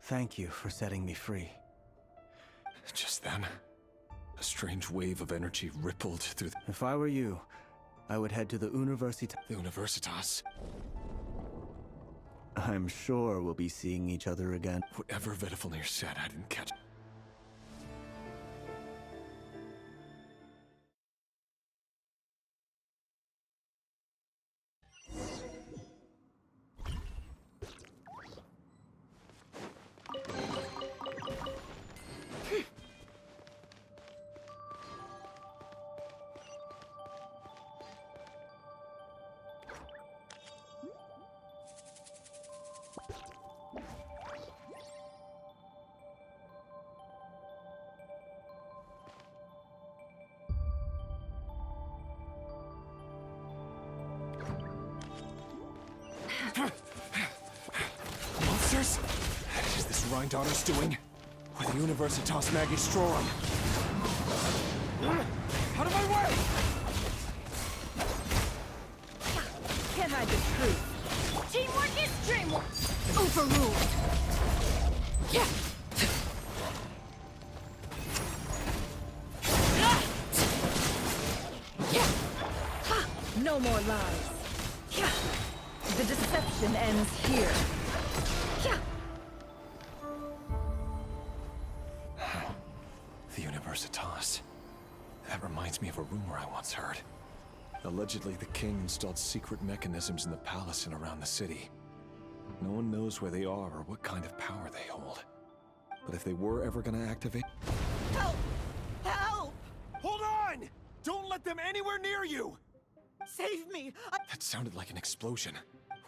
Thank you for setting me free. Just then, A strange wave of energy rippled through the... If I were you, I would head to the Universitas. The Universitas? I'm sure we'll be seeing each other again. Whatever Vedifalnir said, I didn't catch. Monsters? Is this Rhindaughter's doing? Or the Universitas Magistrorum? Out of my way! Can't hide the truth. Teamwork is dreamwork. Overruled. Yeah. No more lies. The deception ends here. The Universitas. That reminds me of a rumor I once heard. Allegedly, the king installed secret mechanisms in the palace and around the city. No one knows where they are or what kind of power they hold. But if they were ever gonna activate... Help! Help! Hold on! Don't let them anywhere near you! Save me! That sounded like an explosion.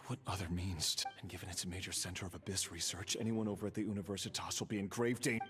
What other means? And given it's a major center of abyss research, anyone over at the Universitas will be in grave danger.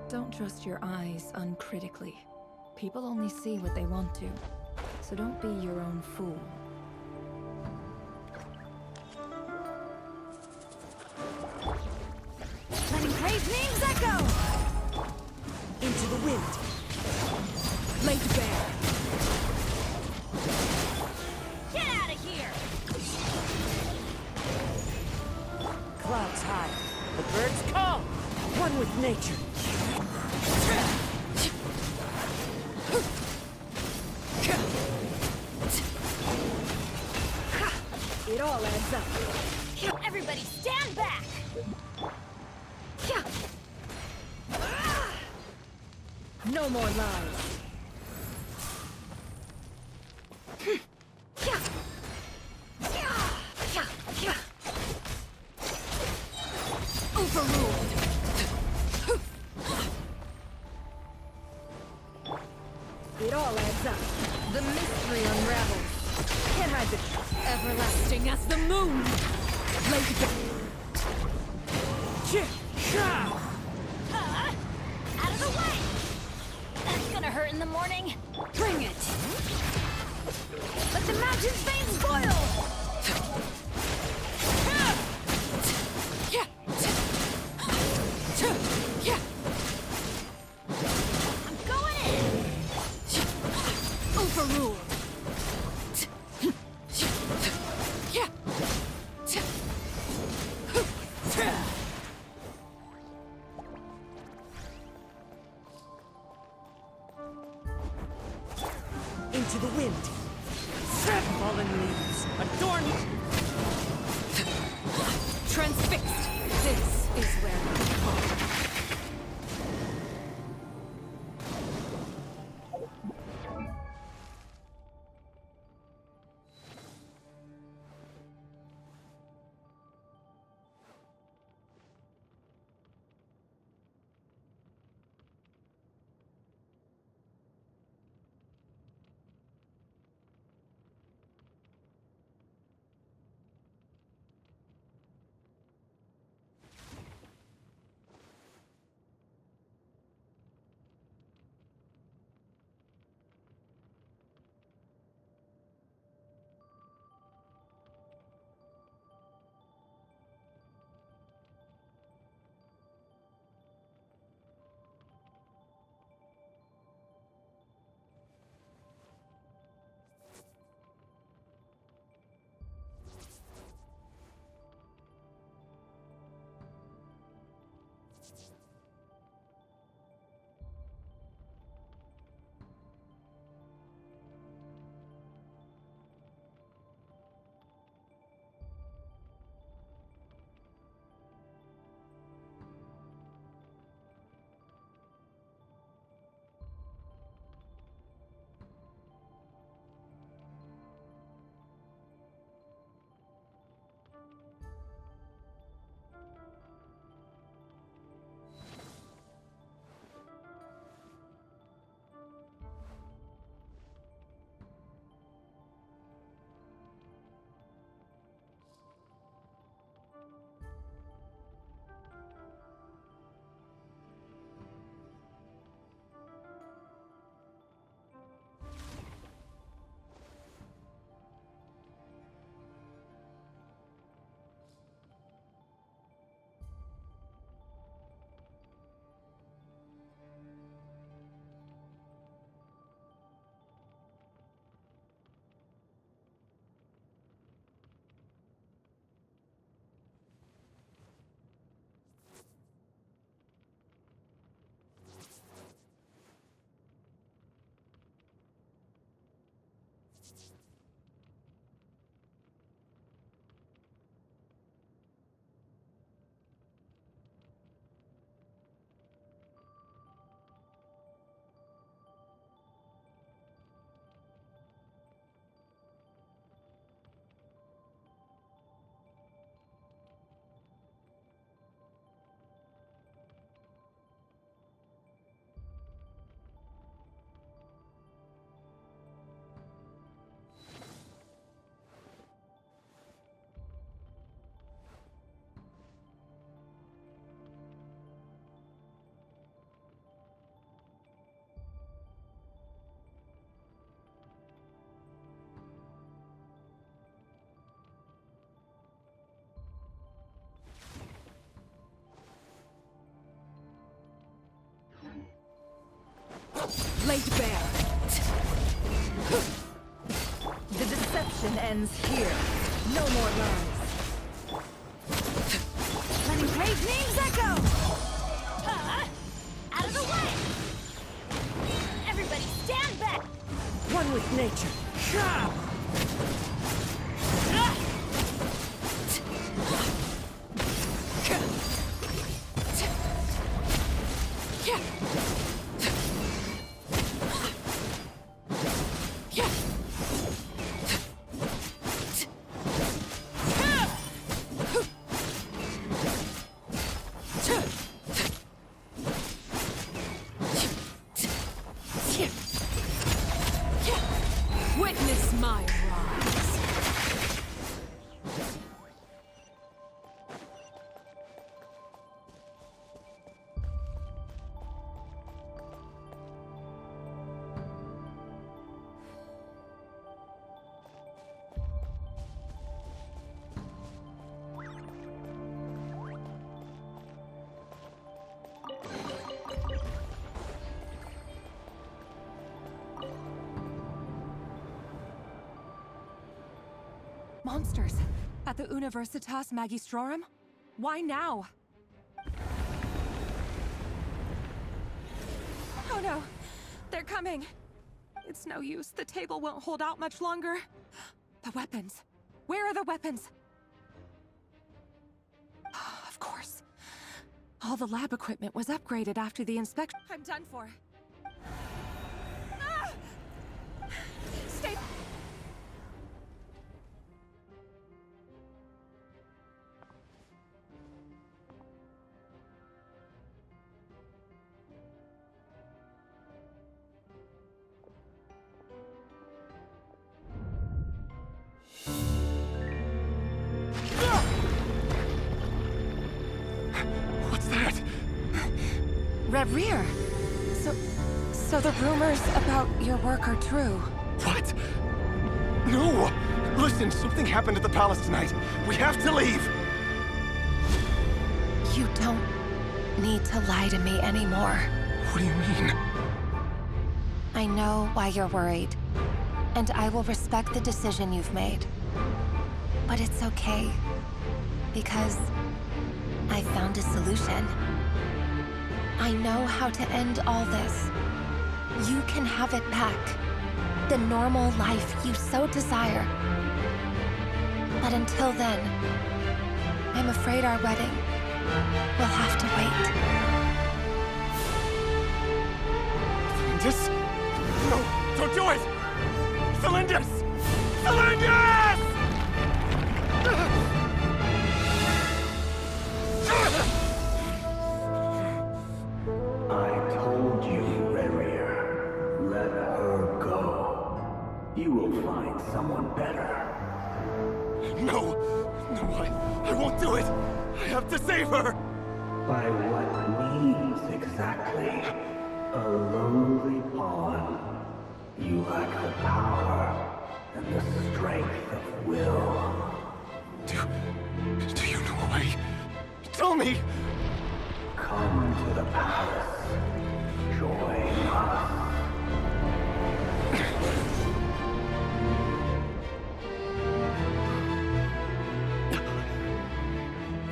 Don't trust your eyes uncritically. People only see what they want to, so don't be your own fool. Letting crave names echo! Into the wind. Laid bare. Get out of here! Clouds high. The birds call. One with nature. It all adds up. Everybody stand back! No more lies. Overruled. It all adds up. The mystery unravels. Can't hide the truth. Everlasting as the moon. Out of the way! That's gonna hurt in the morning. Bring it! Let the mountain's veins boil! I'm going in! Overruled! Into the wind. Fallen leaves, adorned. Transfixed. This is where we fall. Laid bare. The deception ends here. No more lies. Letting great names echo! Out of the way! Everybody stand back! One with nature. Witness my rise. Monsters. At the Universitas Magistrorum? Why now? Oh no! They're coming! It's no use. The table won't hold out much longer. The weapons. Where are the weapons? Of course. All the lab equipment was upgraded after the inspection. I'm done for. Ah! Stay. What's that? Rear. So the rumors about your work are true. What? No! Listen, something happened at the palace tonight. We have to leave! You don't need to lie to me anymore. What do you mean? I know why you're worried, and I will respect the decision you've made. But it's okay, because I found a solution. I know how to end all this. You can have it back. The normal life you so desire. But until then, I'm afraid our wedding will have to wait. Celindus? No, don't do it! Celindus! Celindus! I told you, Rerir. Let her go. You will find someone better. No! No, I won't do it! I have to save her! By what means exactly? A lowly pawn. You lack the power and the strength of will. Do you know why? Tell me! Come to the palace. Join us.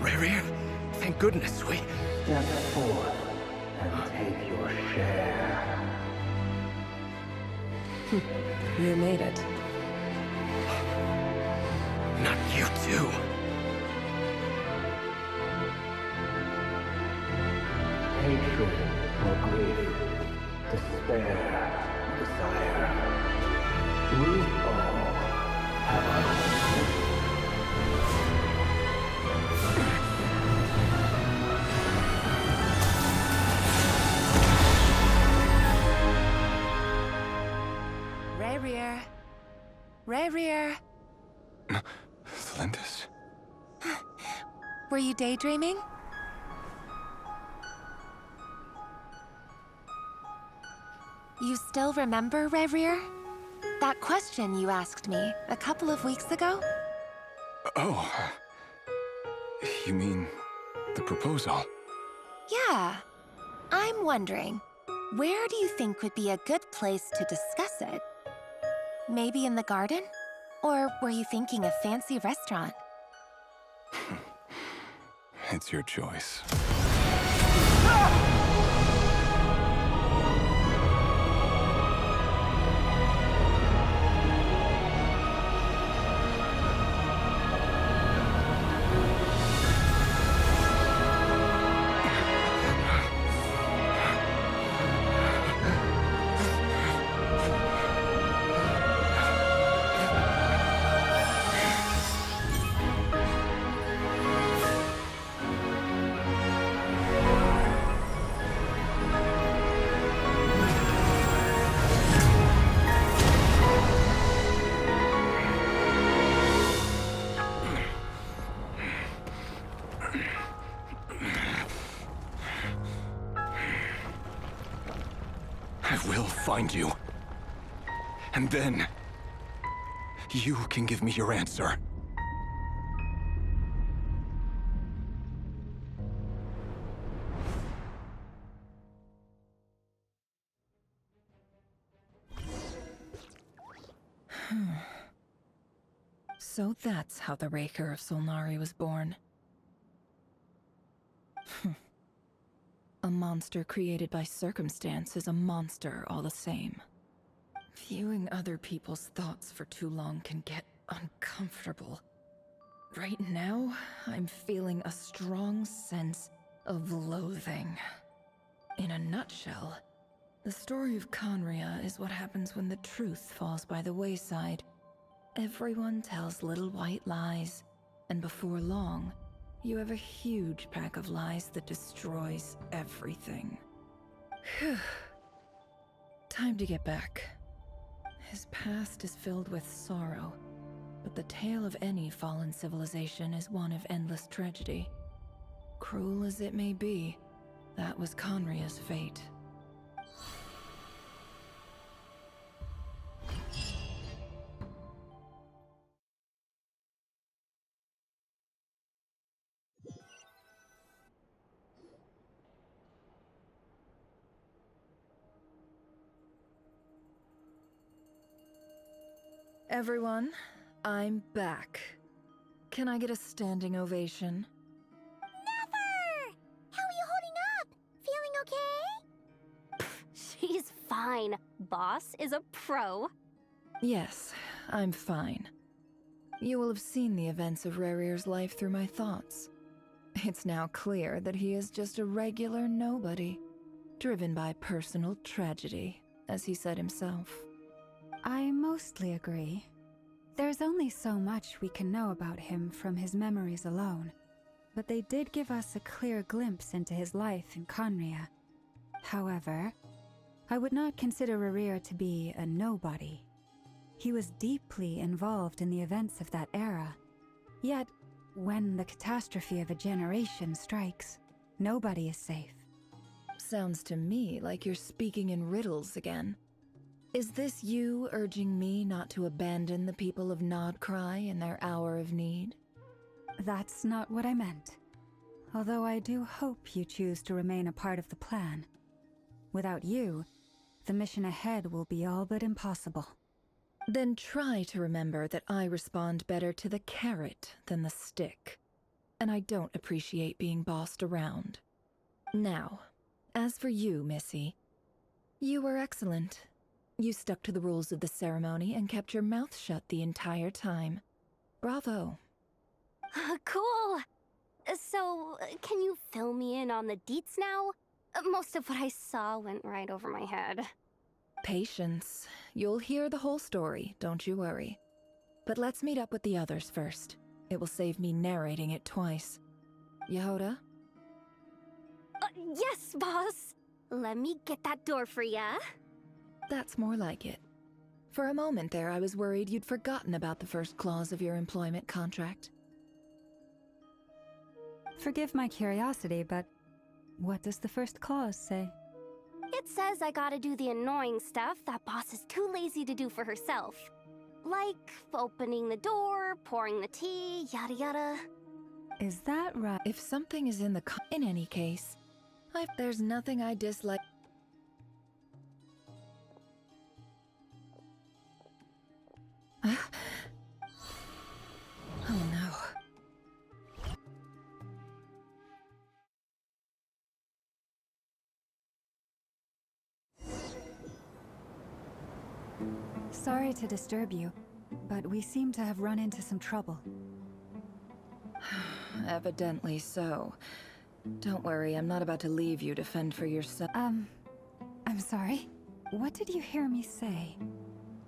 Rerir, thank goodness we... Step forth and take your share. You made it. Not you too. Hatred or grief, despair or desire. We all have our own. Rerir. Rerir. Celindus? Were you daydreaming? You still remember, Rerir? That question you asked me a couple of weeks ago? Oh. You mean the proposal? Yeah. I'm wondering, where do you think would be a good place to discuss it? Maybe in the garden? Or were you thinking a fancy restaurant? It's your choice. I will find you. And then... you can give me your answer. So that's how the Raker of Solnari was born. A monster created by circumstance is a monster all the same. Viewing other people's thoughts for too long can get uncomfortable. Right now, I'm feeling a strong sense of loathing. In a nutshell, the story of Conria is what happens when the truth falls by the wayside. Everyone tells little white lies, and before long, you have a huge pack of lies that destroys everything. Phew. Time to get back. His past is filled with sorrow, but the tale of any fallen civilization is one of endless tragedy. Cruel as it may be, that was Conria's fate. Everyone, I'm back. Can I get a standing ovation? Never! How are you holding up? Feeling okay? She's fine. Boss is a pro. Yes, I'm fine. You will have seen the events of Rerir's life through my thoughts. It's now clear that he is just a regular nobody, driven by personal tragedy, as he said himself. I mostly agree. There's only so much we can know about him from his memories alone, but they did give us a clear glimpse into his life in Conria. However, I would not consider Rerir to be a nobody. He was deeply involved in the events of that era. Yet, when the catastrophe of a generation strikes, nobody is safe. Sounds to me like you're speaking in riddles again. Is this you urging me not to abandon the people of Nodcry in their hour of need? That's not what I meant. Although I do hope you choose to remain a part of the plan. Without you, the mission ahead will be all but impossible. Then try to remember that I respond better to the carrot than the stick. And I don't appreciate being bossed around. Now, as for you, Missy, you were excellent. You stuck to the rules of the ceremony and kept your mouth shut the entire time. Bravo. Cool. So, can you fill me in on the deets now? Most of what I saw went right over my head. Patience. You'll hear the whole story, don't you worry. But let's meet up with the others first. It will save me narrating it twice. Yehoda? Yes, boss. Let me get that door for ya. That's more like it. For a moment there, I was worried you'd forgotten about the first clause of your employment contract. Forgive my curiosity, but what does the first clause say? It says I gotta do the annoying stuff that boss is too lazy to do for herself. Like opening the door, pouring the tea, yada yada. Is that right? If something is in any case, there's nothing I dislike. Oh no. Sorry to disturb you, but we seem to have run into some trouble. Evidently so. Don't worry, I'm not about to leave you to fend for yourself. I'm sorry. What did you hear me say?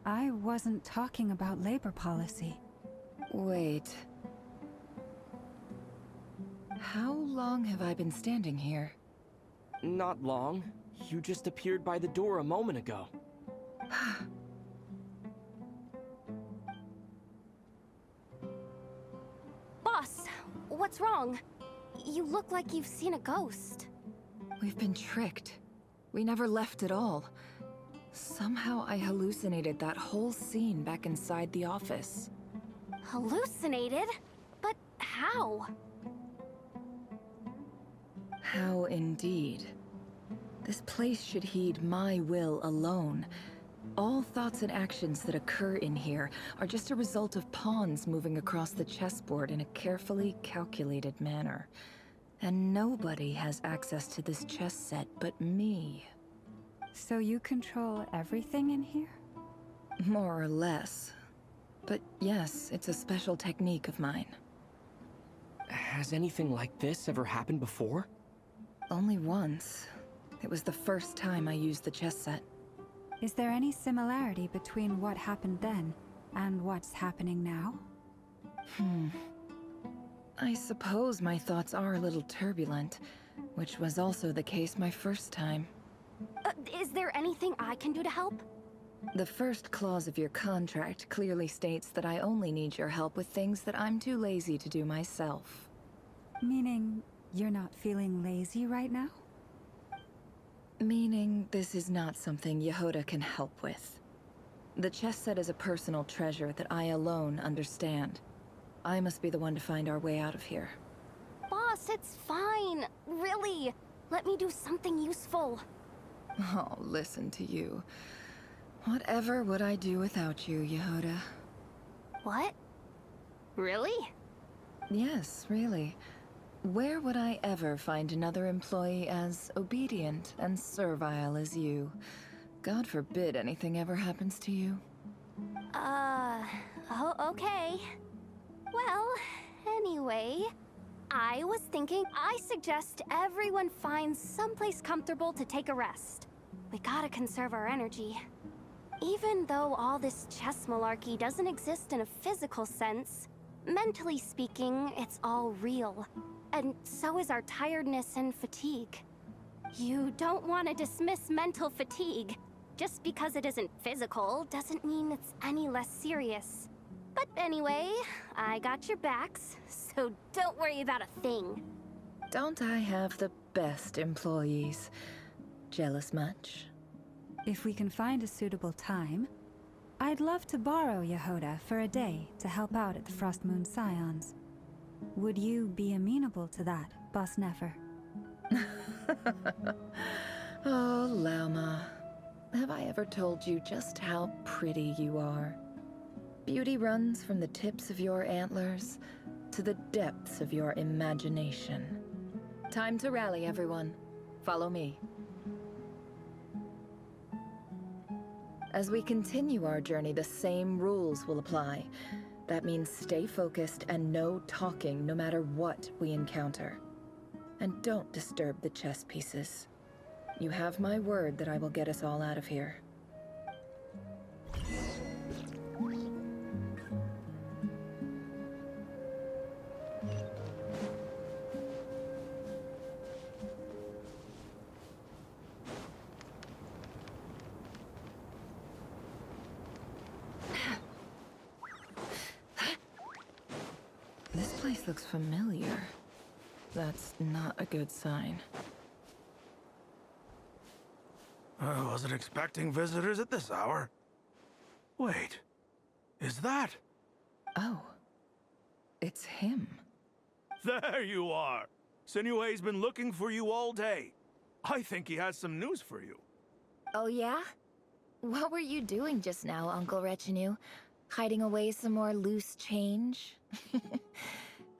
I wasn't talking about labor policy. Wait. How long have I been standing here? Not long. You just appeared by the door a moment ago. Boss, what's wrong? You look like you've seen a ghost. We've been tricked. We never left at all. Somehow I hallucinated that whole scene back inside the office. Hallucinated? But how? How indeed. This place should heed my will alone. All thoughts and actions that occur in here are just a result of pawns moving across the chessboard in a carefully calculated manner. And nobody has access to this chess set but me. So you control everything in here? More or less. But yes, it's a special technique of mine. Has anything like this ever happened before? Only once. It was the first time I used the chess set. Is there any similarity between what happened then and what's happening now? I suppose my thoughts are a little turbulent, which was also the case my first time. Is there anything I can do to help? The first clause of your contract clearly states that I only need your help with things that I'm too lazy to do myself. Meaning, you're not feeling lazy right now? Meaning, this is not something Yehoda can help with. The chess set is a personal treasure that I alone understand. I must be the one to find our way out of here. Boss, it's fine. Really. Let me do something useful. Oh, listen to you. Whatever would I do without you, Yehoda? What? Really? Yes, really. Where would I ever find another employee as obedient and servile as you? God forbid anything ever happens to you. Oh, okay. Well, anyway, I was thinking I suggest everyone finds someplace comfortable to take a rest. We gotta conserve our energy. Even though all this chess malarkey doesn't exist in a physical sense, mentally speaking, it's all real. And so is our tiredness and fatigue. You don't want to dismiss mental fatigue. Just because it isn't physical doesn't mean it's any less serious. But anyway, I got your backs, so don't worry about a thing. Don't I have the best employees? Jealous much? If we can find a suitable time, I'd love to borrow Yehoda for a day to help out at the Frostmoon Scions. Would you be amenable to that, Boss Nefer? Oh, Lauma. Have I ever told you just how pretty you are? Beauty runs from the tips of your antlers to the depths of your imagination. Time to rally, everyone. Follow me. As we continue our journey, the same rules will apply. That means stay focused and no talking no matter what we encounter. And don't disturb the chess pieces. You have my word that I will get us all out of here. This place looks familiar. That's not a good sign. I wasn't expecting visitors at this hour. Wait, is that? Oh, it's him. There you are! Sinue's been looking for you all day. I think he has some news for you. Oh yeah? What were you doing just now, Uncle Retinue? Hiding away some more loose change?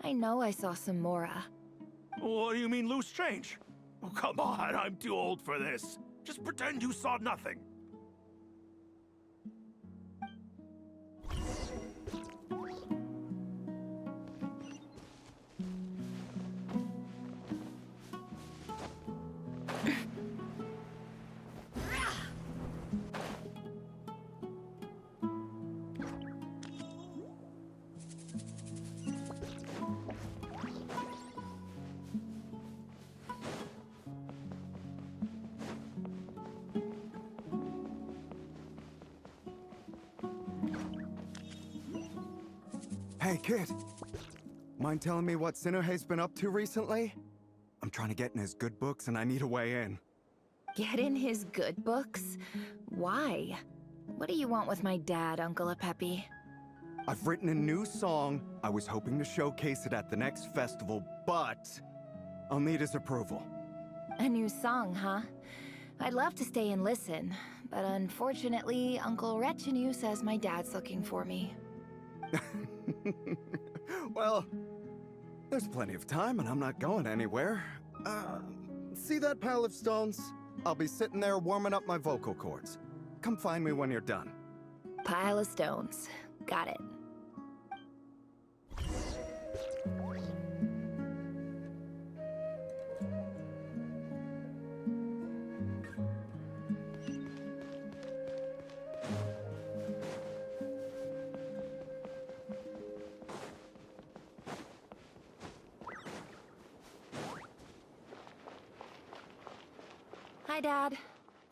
I know I saw some Mora. What do you mean loose change? Oh, come on, I'm too old for this. Just pretend you saw nothing. Hey, kid. Mind telling me what Sinuhe's been up to recently? I'm trying to get in his good books and I need a way in. Get in his good books? Why? What do you want with my dad, Uncle Apepi? I've written a new song. I was hoping to showcase it at the next festival, but I'll need his approval. A new song, huh? I'd love to stay and listen, but unfortunately, Uncle Retinue says my dad's looking for me. Well, there's plenty of time and I'm not going anywhere. See that pile of stones? I'll be sitting there warming up my vocal cords. Come find me when you're done. Pile of stones. Got it. Hi, Dad.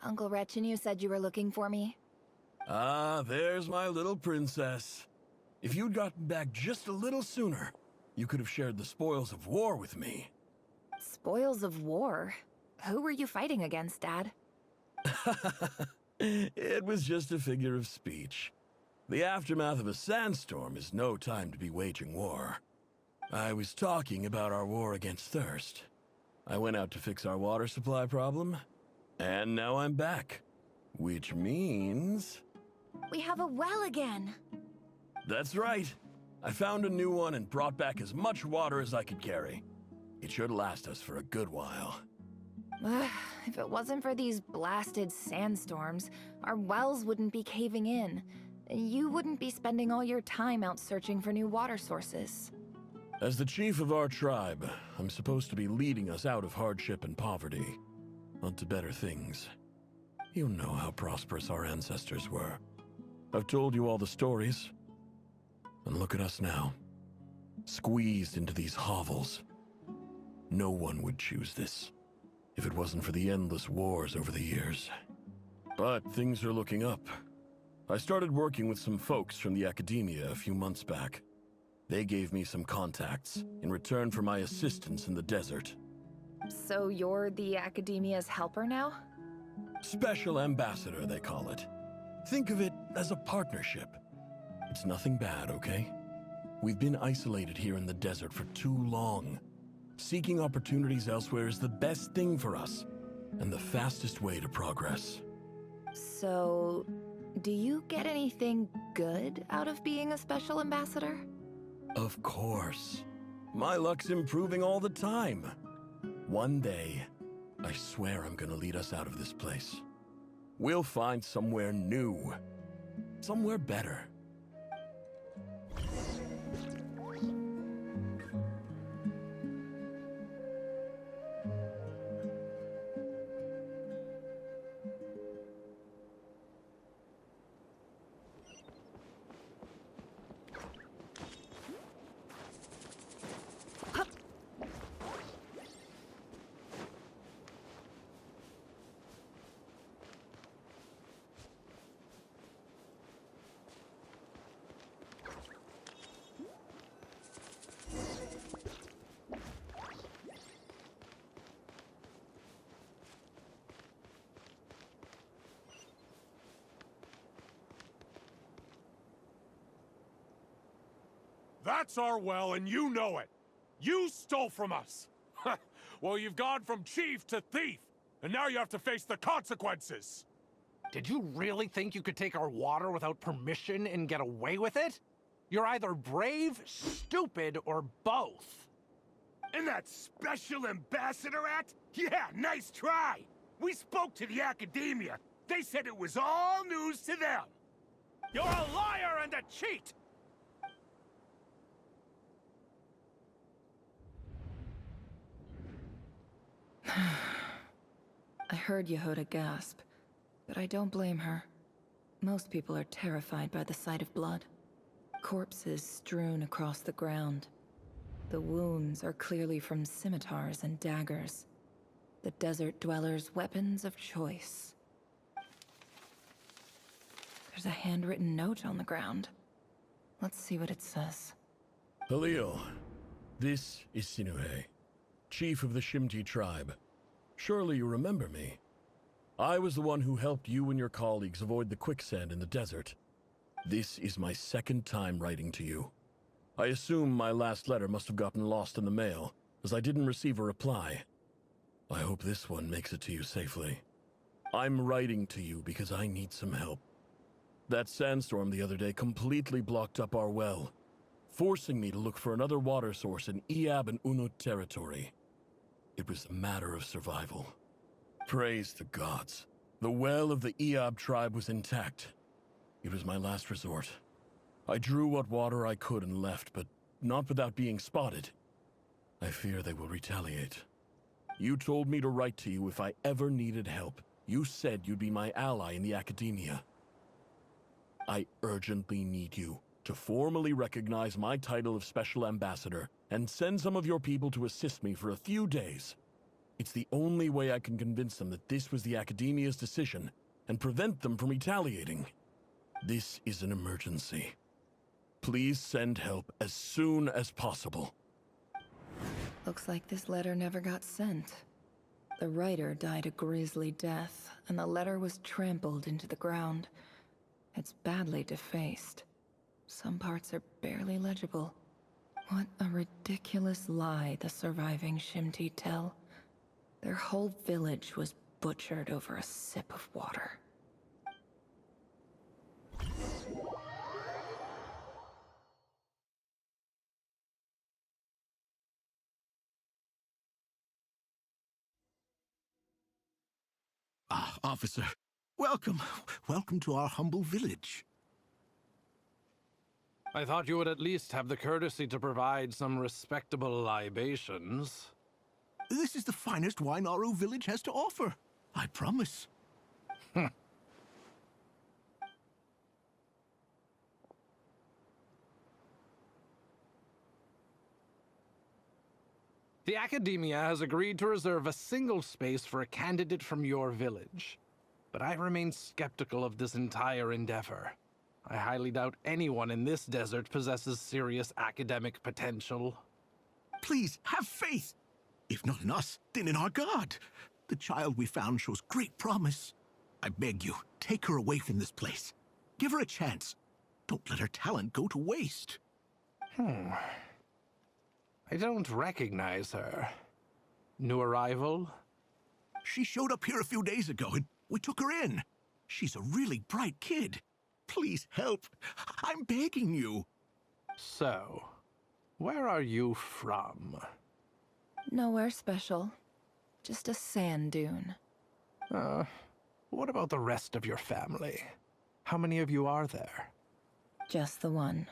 Uncle Wretch and you said you were looking for me. Ah, there's my little princess. If you'd gotten back just a little sooner, you could have shared the spoils of war with me. Spoils of war? Who were you fighting against, Dad? It was just a figure of speech. The aftermath of a sandstorm is no time to be waging war. I was talking about our war against thirst. I went out to fix our water supply problem, and now I'm back. Which means... We have a well again! That's right. I found a new one and brought back as much water as I could carry. It should last us for a good while. If it wasn't for these blasted sandstorms, our wells wouldn't be caving in. You wouldn't be spending all your time out searching for new water sources. As the chief of our tribe, I'm supposed to be leading us out of hardship and poverty, onto better things. You know how prosperous our ancestors were. I've told you all the stories. And look at us now, squeezed into these hovels. No one would choose this, if it wasn't for the endless wars over the years. But things are looking up. I started working with some folks from the academia a few months back. They gave me some contacts in return for my assistance in the desert. So you're the academia's helper now? Special ambassador, they call it. Think of it as a partnership. It's nothing bad, okay? We've been isolated here in the desert for too long. Seeking opportunities elsewhere is the best thing for us, and the fastest way to progress. So, do you get anything good out of being a special ambassador? Of course. My luck's improving all the time. One day, I swear I'm gonna lead us out of this place. We'll find somewhere new. Somewhere better. That's our well, and you know it. You stole from us. Well, you've gone from chief to thief, and now you have to face the consequences. Did you really think you could take our water without permission and get away with it? You're either brave, stupid, or both. And that special ambassador act? Yeah, nice try. We spoke to the academia. They said it was all news to them. You're a liar and a cheat! I heard Yehuda gasp, but I don't blame her. Most people are terrified by the sight of blood. Corpses strewn across the ground. The wounds are clearly from scimitars and daggers. The desert dwellers' weapons of choice. There's a handwritten note on the ground. Let's see what it says. Halil, this is Sinuhe, chief of the Shimti tribe. Surely you remember me. I was the one who helped you and your colleagues avoid the quicksand in the desert. This is my second time writing to you. I assume my last letter must have gotten lost in the mail, as I didn't receive a reply. I hope this one makes it to you safely. I'm writing to you because I need some help. That sandstorm the other day completely blocked up our well, forcing me to look for another water source in Iab and Unut territory. It was a matter of survival. Praise the gods. The well of the Iab tribe was intact. It was my last resort. I drew what water I could and left, but not without being spotted. I fear they will retaliate. You told me to write to you if I ever needed help. You said you'd be my ally in the academia. I urgently need you to formally recognize my title of Special Ambassador and send some of your people to assist me for a few days. It's the only way I can convince them that this was the Academia's decision and prevent them from retaliating. This is an emergency. Please send help as soon as possible. Looks like this letter never got sent. The writer died a grisly death, and the letter was trampled into the ground. It's badly defaced. Some parts are barely legible. What a ridiculous lie the surviving Shimti tell. Their whole village was butchered over a sip of water. Ah, officer. Welcome. Welcome to our humble village. I thought you would at least have the courtesy to provide some respectable libations. This is the finest wine our village has to offer. I promise. The Academia has agreed to reserve a single space for a candidate from your village. But I remain skeptical of this entire endeavor. I highly doubt anyone in this desert possesses serious academic potential. Please, have faith. If not in us, then in our god. The child we found shows great promise. I beg you, take her away from this place. Give her a chance. Don't let her talent go to waste. I don't recognize her. New arrival? She showed up here a few days ago, and we took her in. She's a really bright kid. Please help. I'm begging you. So, where are you from? Nowhere special. Just a sand dune. What about the rest of your family? How many of you are there? Just the one.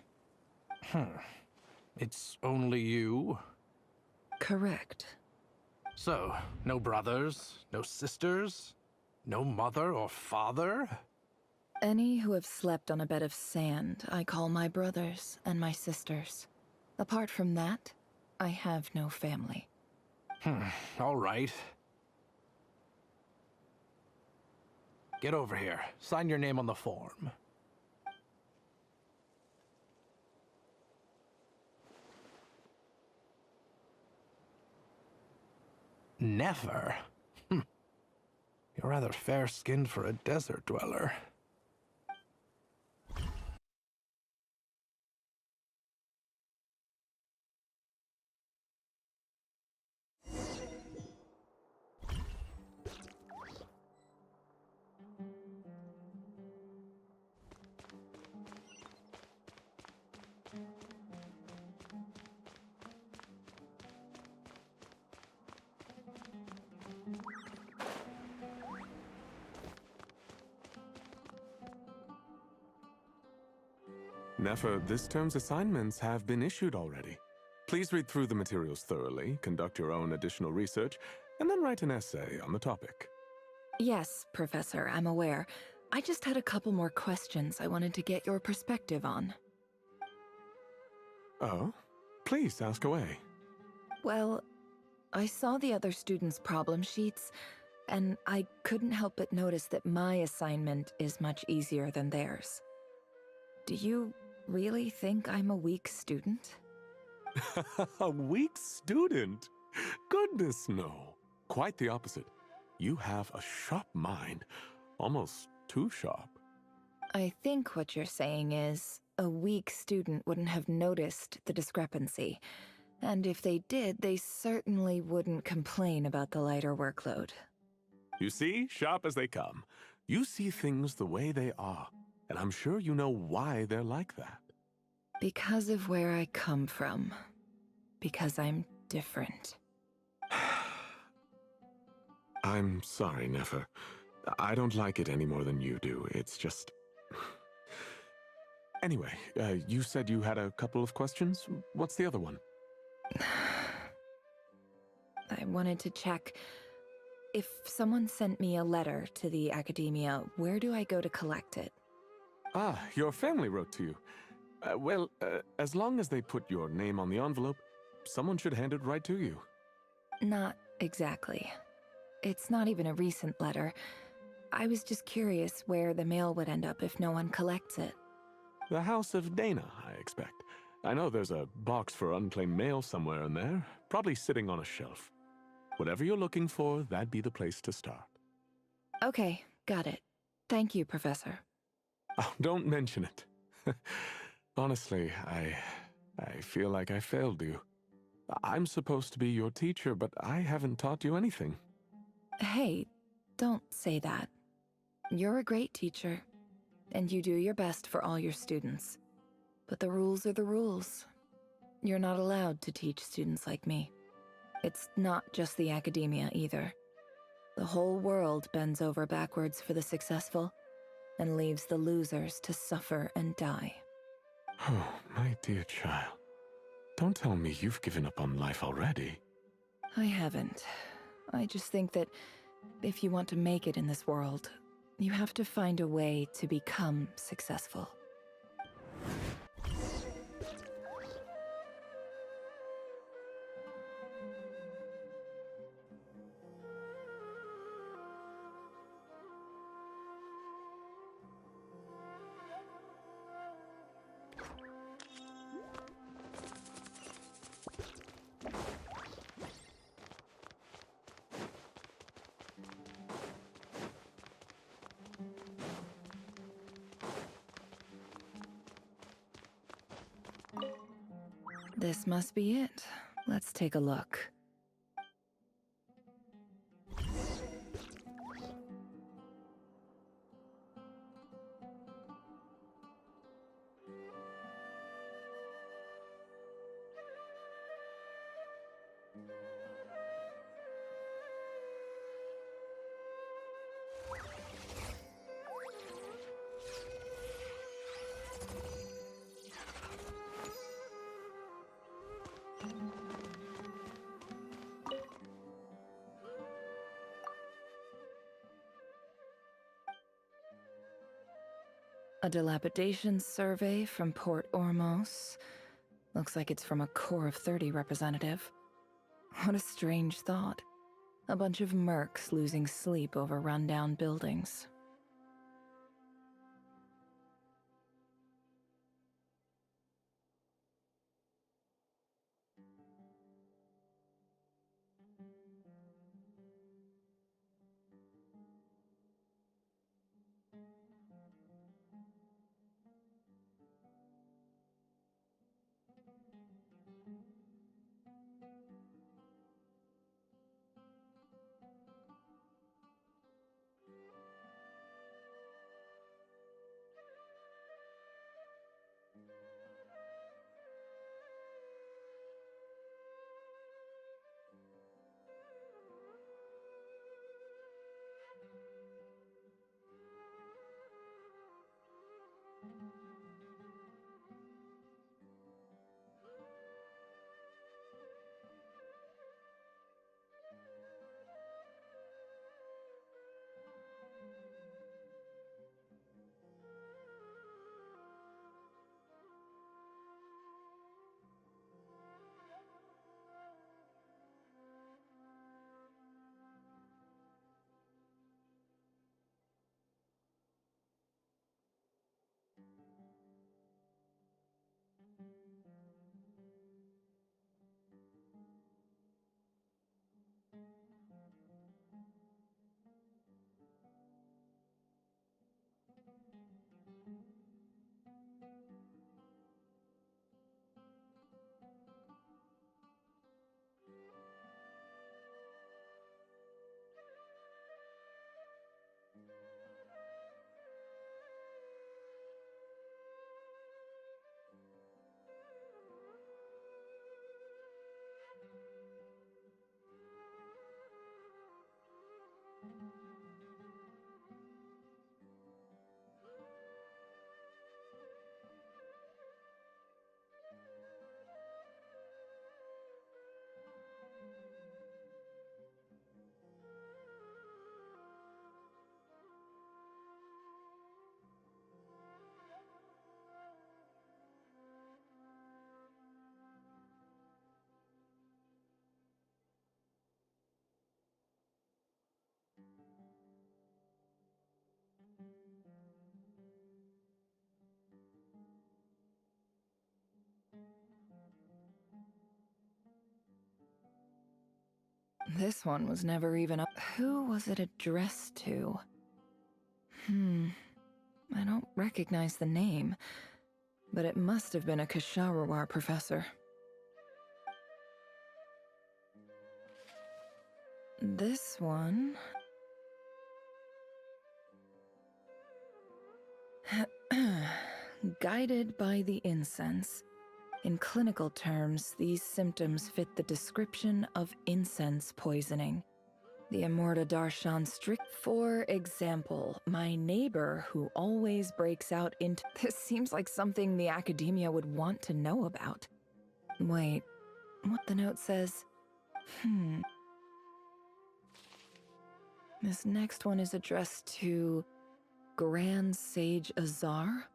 It's only you? Correct. So, no brothers, no sisters, no mother or father? Any who have slept on a bed of sand, I call my brothers and my sisters. Apart from that, I have no family. All right. Get over here. Sign your name on the form. Never? You're rather fair-skinned for a desert dweller. Nefer, this term's assignments have been issued already. Please read through the materials thoroughly, conduct your own additional research, and then write an essay on the topic. Yes, Professor, I'm aware. I just had a couple more questions I wanted to get your perspective on. Oh? Please ask away. Well, I saw the other students' problem sheets, and I couldn't help but notice that my assignment is much easier than theirs. Do you really think I'm a weak student? A weak student? Goodness, no. Quite the opposite. You have a sharp mind. Almost too sharp. I think what you're saying is, a weak student wouldn't have noticed the discrepancy. And if they did, they certainly wouldn't complain about the lighter workload. You see, sharp as they come. You see things the way they are. And I'm sure you know why they're like that. Because of where I come from. Because I'm different. I'm sorry, Nefer. I don't like it any more than you do. It's just... Anyway, you said you had a couple of questions. What's the other one? I wanted to check. If someone sent me a letter to the Academia, where do I go to collect it? Ah, your family wrote to you. As long as they put your name on the envelope, someone should hand it right to you. Not exactly. It's not even a recent letter. I was just curious where the mail would end up if no one collects it. The House of Dana, I expect. I know there's a box for unclaimed mail somewhere in there, probably sitting on a shelf. Whatever you're looking for, that'd be the place to start. Okay, got it. Thank you, Professor. Oh, don't mention it. Honestly, I feel like I failed you. I'm supposed to be your teacher, but I haven't taught you anything. Hey, don't say that. You're a great teacher, and you do your best for all your students. But the rules are the rules. You're not allowed to teach students like me. It's not just the academia either. The whole world bends over backwards for the successful and leaves the losers to suffer and die. Oh, my dear child. Don't tell me you've given up on life already. I haven't. I just think that if you want to make it in this world, you have to find a way to become successful. This must be it. Let's take a look. A dilapidation survey from Port Ormos. Looks like it's from a Core of 30 representative. What a strange thought. A bunch of mercs losing sleep over rundown buildings. This one was never even up. Who was it addressed to? I don't recognize the name, but it must have been a Ksharawar professor. This one... Guided by the incense. In clinical terms, these symptoms fit the description of incense poisoning. The Immorta Darshan strict. For example, my neighbor who always breaks out into... This seems like something the academia would want to know about. Wait, what the note says? This next one is addressed to Grand Sage Azar?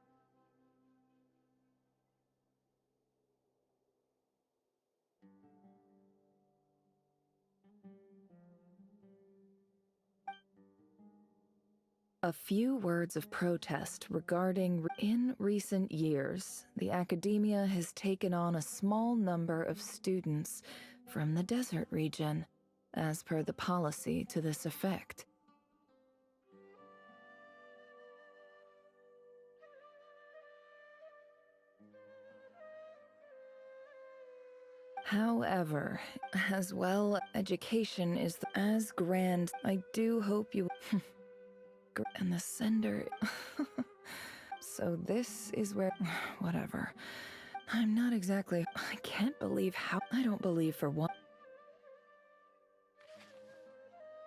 A few words of protest regarding... In recent years, the academia has taken on a small number of students from the desert region, as per the policy to this effect. However, as well, education is as grand. I do hope you... And the sender... So this is where... Whatever. I'm not exactly... I can't believe how... I don't believe for one...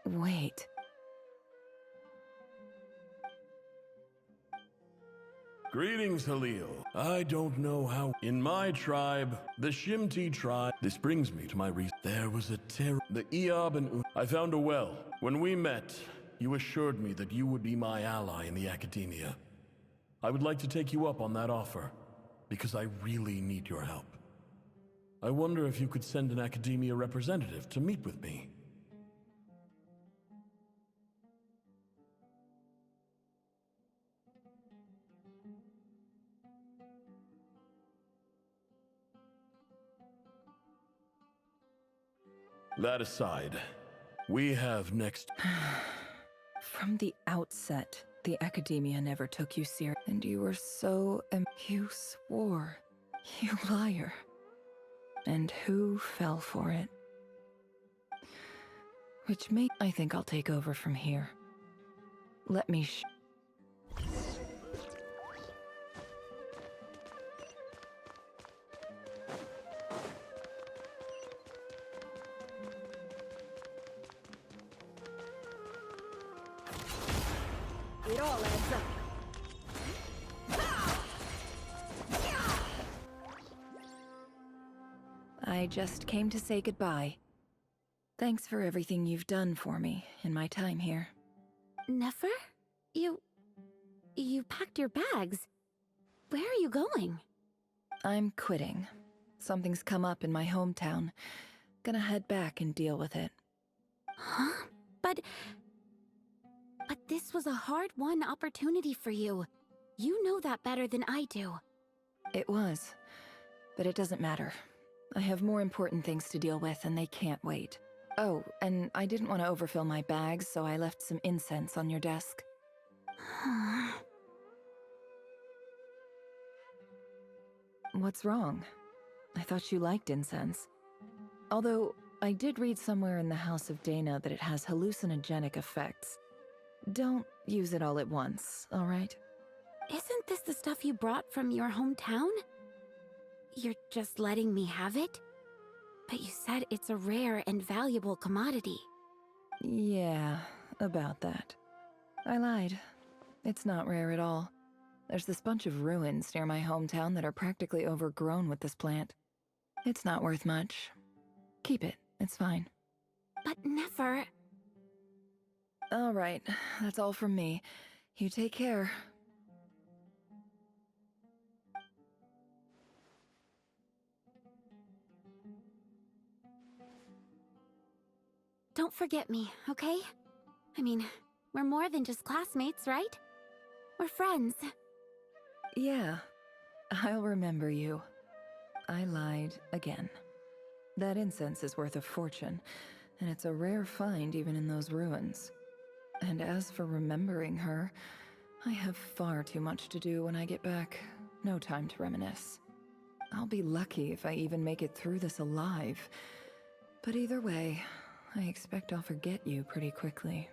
Wait. Greetings, Halil. I don't know how... In my tribe, the Shimti tribe... This brings me to my reason. There was a the Eob and I found a well. When we met, you assured me that you would be my ally in the academia. I would like to take you up on that offer, because I really need your help. I wonder if you could send an academia representative to meet with me. That aside, we have next... From the outset, the academia never took you serious, and you were so... You swore. You liar. And who fell for it? Which may... I think I'll take over from here. Let me It all adds up. I just came to say goodbye. Thanks for everything you've done for me in my time here. Nefer? You packed your bags. Where are you going? I'm quitting. Something's come up in my hometown. Gonna head back and deal with it. Huh? But this was a hard-won opportunity for you. You know that better than I do. It was. But it doesn't matter. I have more important things to deal with, and they can't wait. Oh, and I didn't want to overfill my bags, so I left some incense on your desk. What's wrong? I thought you liked incense. Although, I did read somewhere in the House of Dana that it has hallucinogenic effects. Don't use it all at once, all right? Isn't this the stuff you brought from your hometown? You're just letting me have it? But you said it's a rare and valuable commodity. Yeah, about that. I lied. It's not rare at all. There's this bunch of ruins near my hometown that are practically overgrown with this plant. It's not worth much. Keep it, it's fine. But Nefer... All right, that's all from me. You take care. Don't forget me, okay? I mean, we're more than just classmates, right? We're friends. Yeah, I'll remember you. I lied again. That incense is worth a fortune. and it's a rare find even in those ruins. And as for remembering her, I have far too much to do when I get back. No time to reminisce. I'll be lucky if I even make it through this alive. But either way, I expect I'll forget you pretty quickly.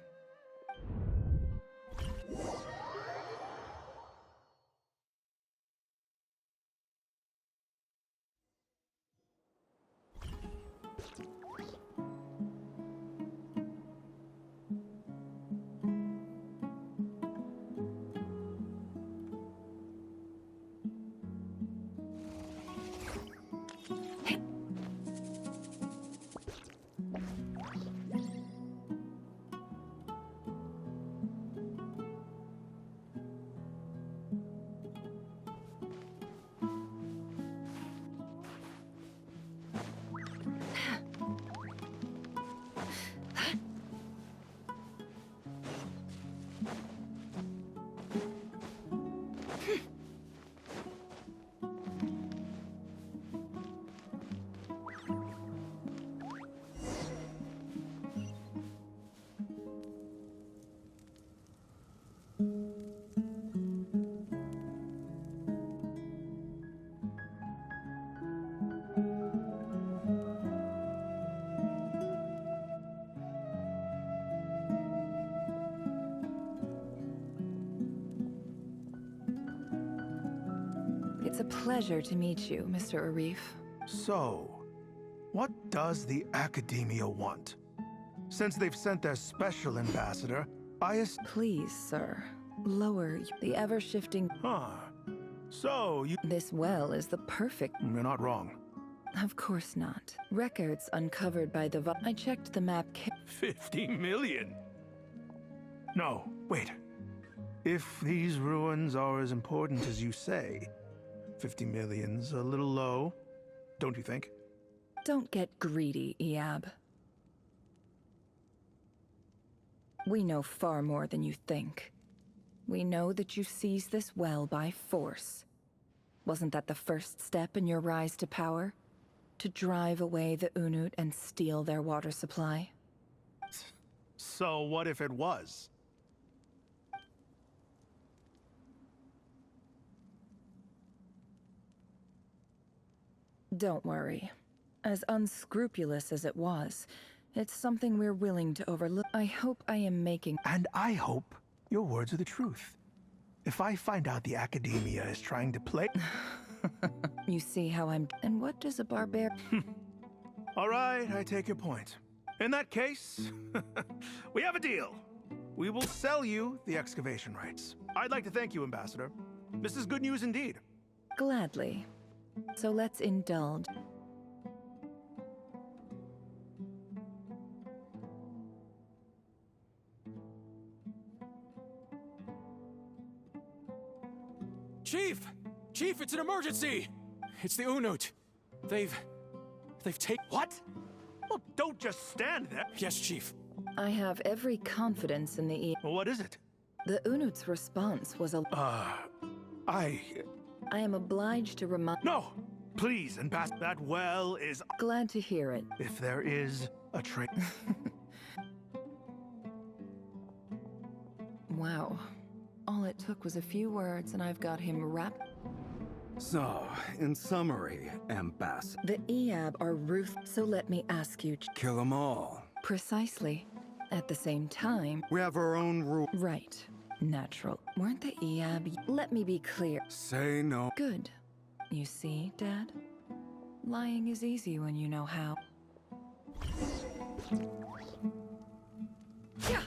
It's a pleasure to meet you, Mr. Arif. So, what does the Academia want? Since they've sent their special ambassador, Please, sir. Lower the ever-shifting... Huh. So, This well is the perfect... You're not wrong. Of course not. Records uncovered by the... I checked the map... 50 million? No, wait. If these ruins are as important as you say, 50 million's a little low, don't you think? Don't get greedy, Iab. We know far more than you think. We know that you seized this well by force. Wasn't that the first step in your rise to power? To drive away the Unut and steal their water supply? So what if it was? Don't worry. As unscrupulous as it was, it's something we're willing to overlook. I hope I am making... And I hope your words are the truth. If I find out the Academia is trying to play... You see how I'm... And what does a barbarian... All right, I take your point. In that case, we have a deal. We will sell you the excavation rights. I'd like to thank you, Ambassador. This is good news indeed. Gladly. So let's indulge. Chief! Chief, it's an emergency! It's the Unut. They've taken... What? Well, don't just stand there. Yes, Chief. I have every confidence in the What is it? The Unut's response was a... I am obliged to remind... No! Please, Ambassador, that well is... Glad to hear it. If there is a trade... Wow. All it took was a few words and I've got him wrapped... So, in summary, Ambassador... The Iab are so let me ask you... Kill them all. Precisely. At the same time... We have our own rule. Right. Natural. Weren't the Iab... Let me be clear. Say no. Good. You see, Dad? Lying is easy when you know how. Yeah.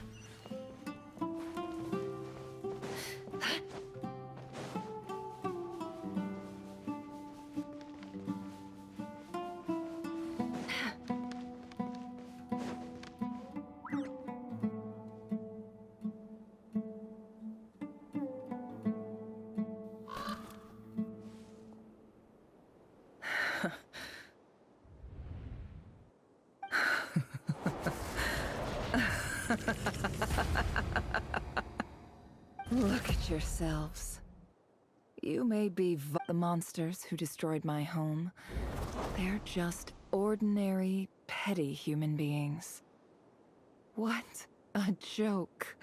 Look at yourselves. You may be the monsters who destroyed my home. They're just ordinary, petty human beings. What a joke.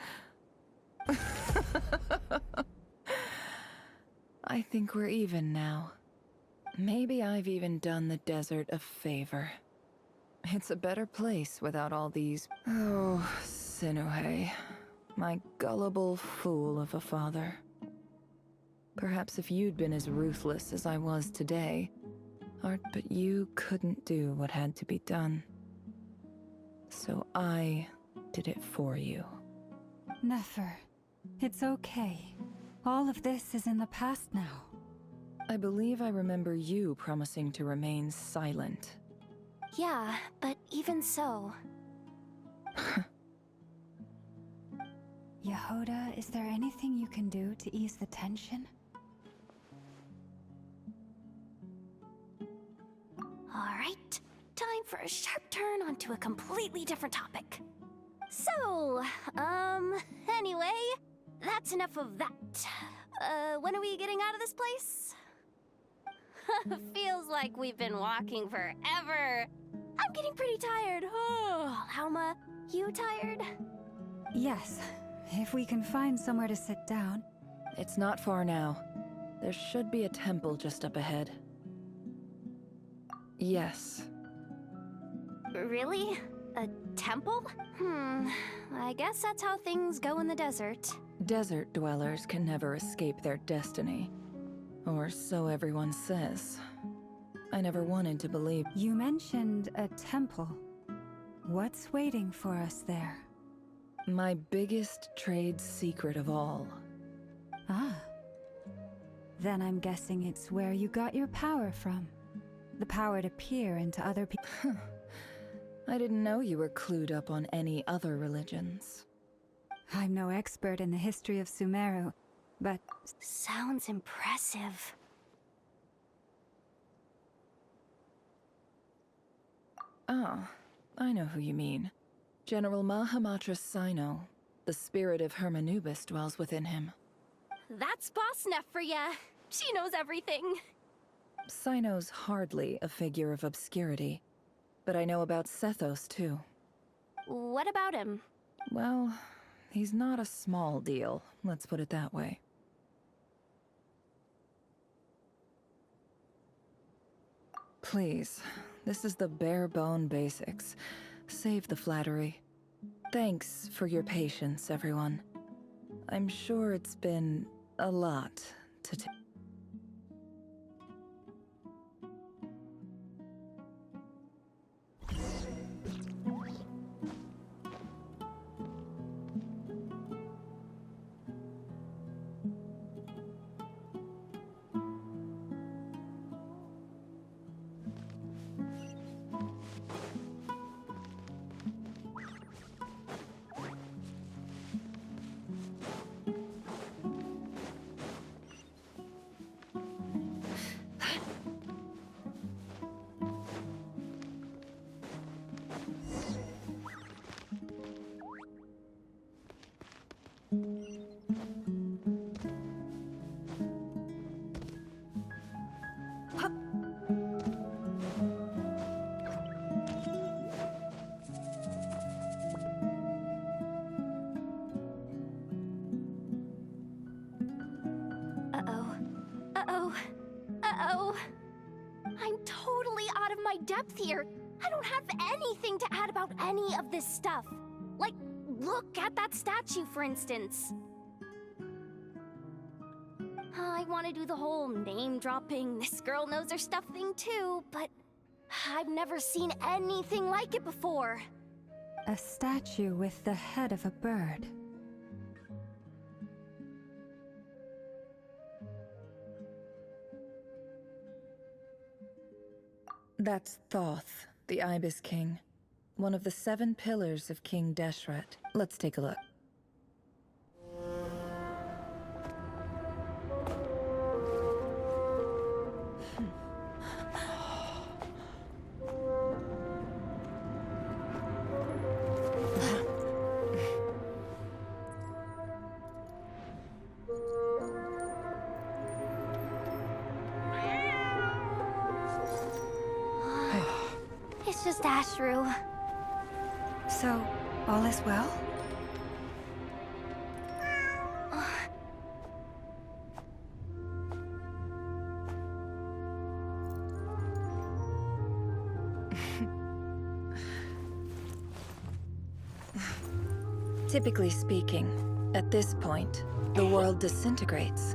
I think we're even now. Maybe I've even done the desert a favor. It's a better place without all these... Oh, Sinuhe. My gullible fool of a father. Perhaps if you'd been as ruthless as I was today, but you couldn't do what had to be done. So I did it for you. Nefer, it's okay. All of this is in the past now. I believe I remember you promising to remain silent. Yeah, but even so... Yehoda, is there anything you can do to ease the tension? Alright, time for a sharp turn onto a completely different topic. So, anyway, that's enough of that. When are we getting out of this place? Feels like we've been walking forever. I'm getting pretty tired. Oh, Alma, you tired? Yes, if we can find somewhere to sit down. It's not far now. There should be a temple just up ahead. Yes. Really? A temple? I guess that's how things go in the desert. Desert dwellers can never escape their destiny. Or so everyone says. I never wanted to believe. You mentioned a temple. What's waiting for us there? My biggest trade secret of all. Ah. Then I'm guessing it's where you got your power from. The power to peer into other people. I didn't know you were clued up on any other religions. I'm no expert in the history of Sumeru, but... Sounds impressive. Ah, I know who you mean. General Mahamatra Sino. The spirit of Hermanubis dwells within him. That's Boss Neff for ya. She knows everything. Sino's hardly a figure of obscurity, but I know about Sethos too. What about him? Well, he's not a small deal, let's put it that way. Please, this is the bare-bone basics. Save the flattery. Thanks for your patience, everyone. I'm sure it's been a lot to take. Uh-oh. I'm totally out of my depth here. I don't have anything to add about any of this stuff. Like, look at that statue, for instance. I want to do the whole name-dropping, this girl knows her stuff thing too, but I've never seen anything like it before. A statue with the head of a bird. That's Thoth, the Ibis King. One of the 7 pillars of King Deshret. Let's take a look. It's just Ashru. So, All is well? Typically speaking, at this point, the world disintegrates.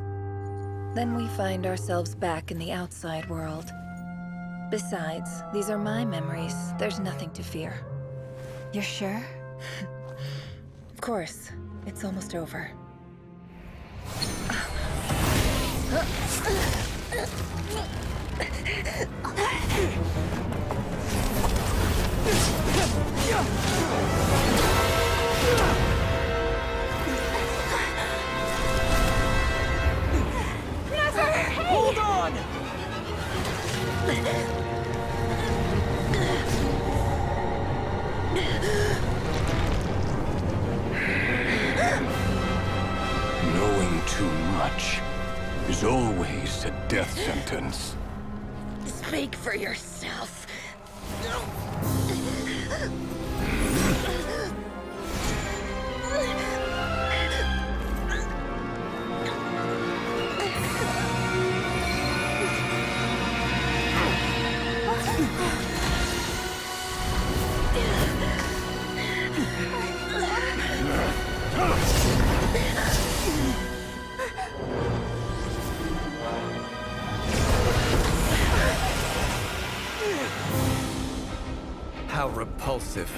Then we find ourselves back in the outside world. Besides, these are my memories. There's nothing to fear. You're sure? Of course. It's almost over. Hold on! Knowing too much is always a death sentence. Speak for yourself. How repulsive.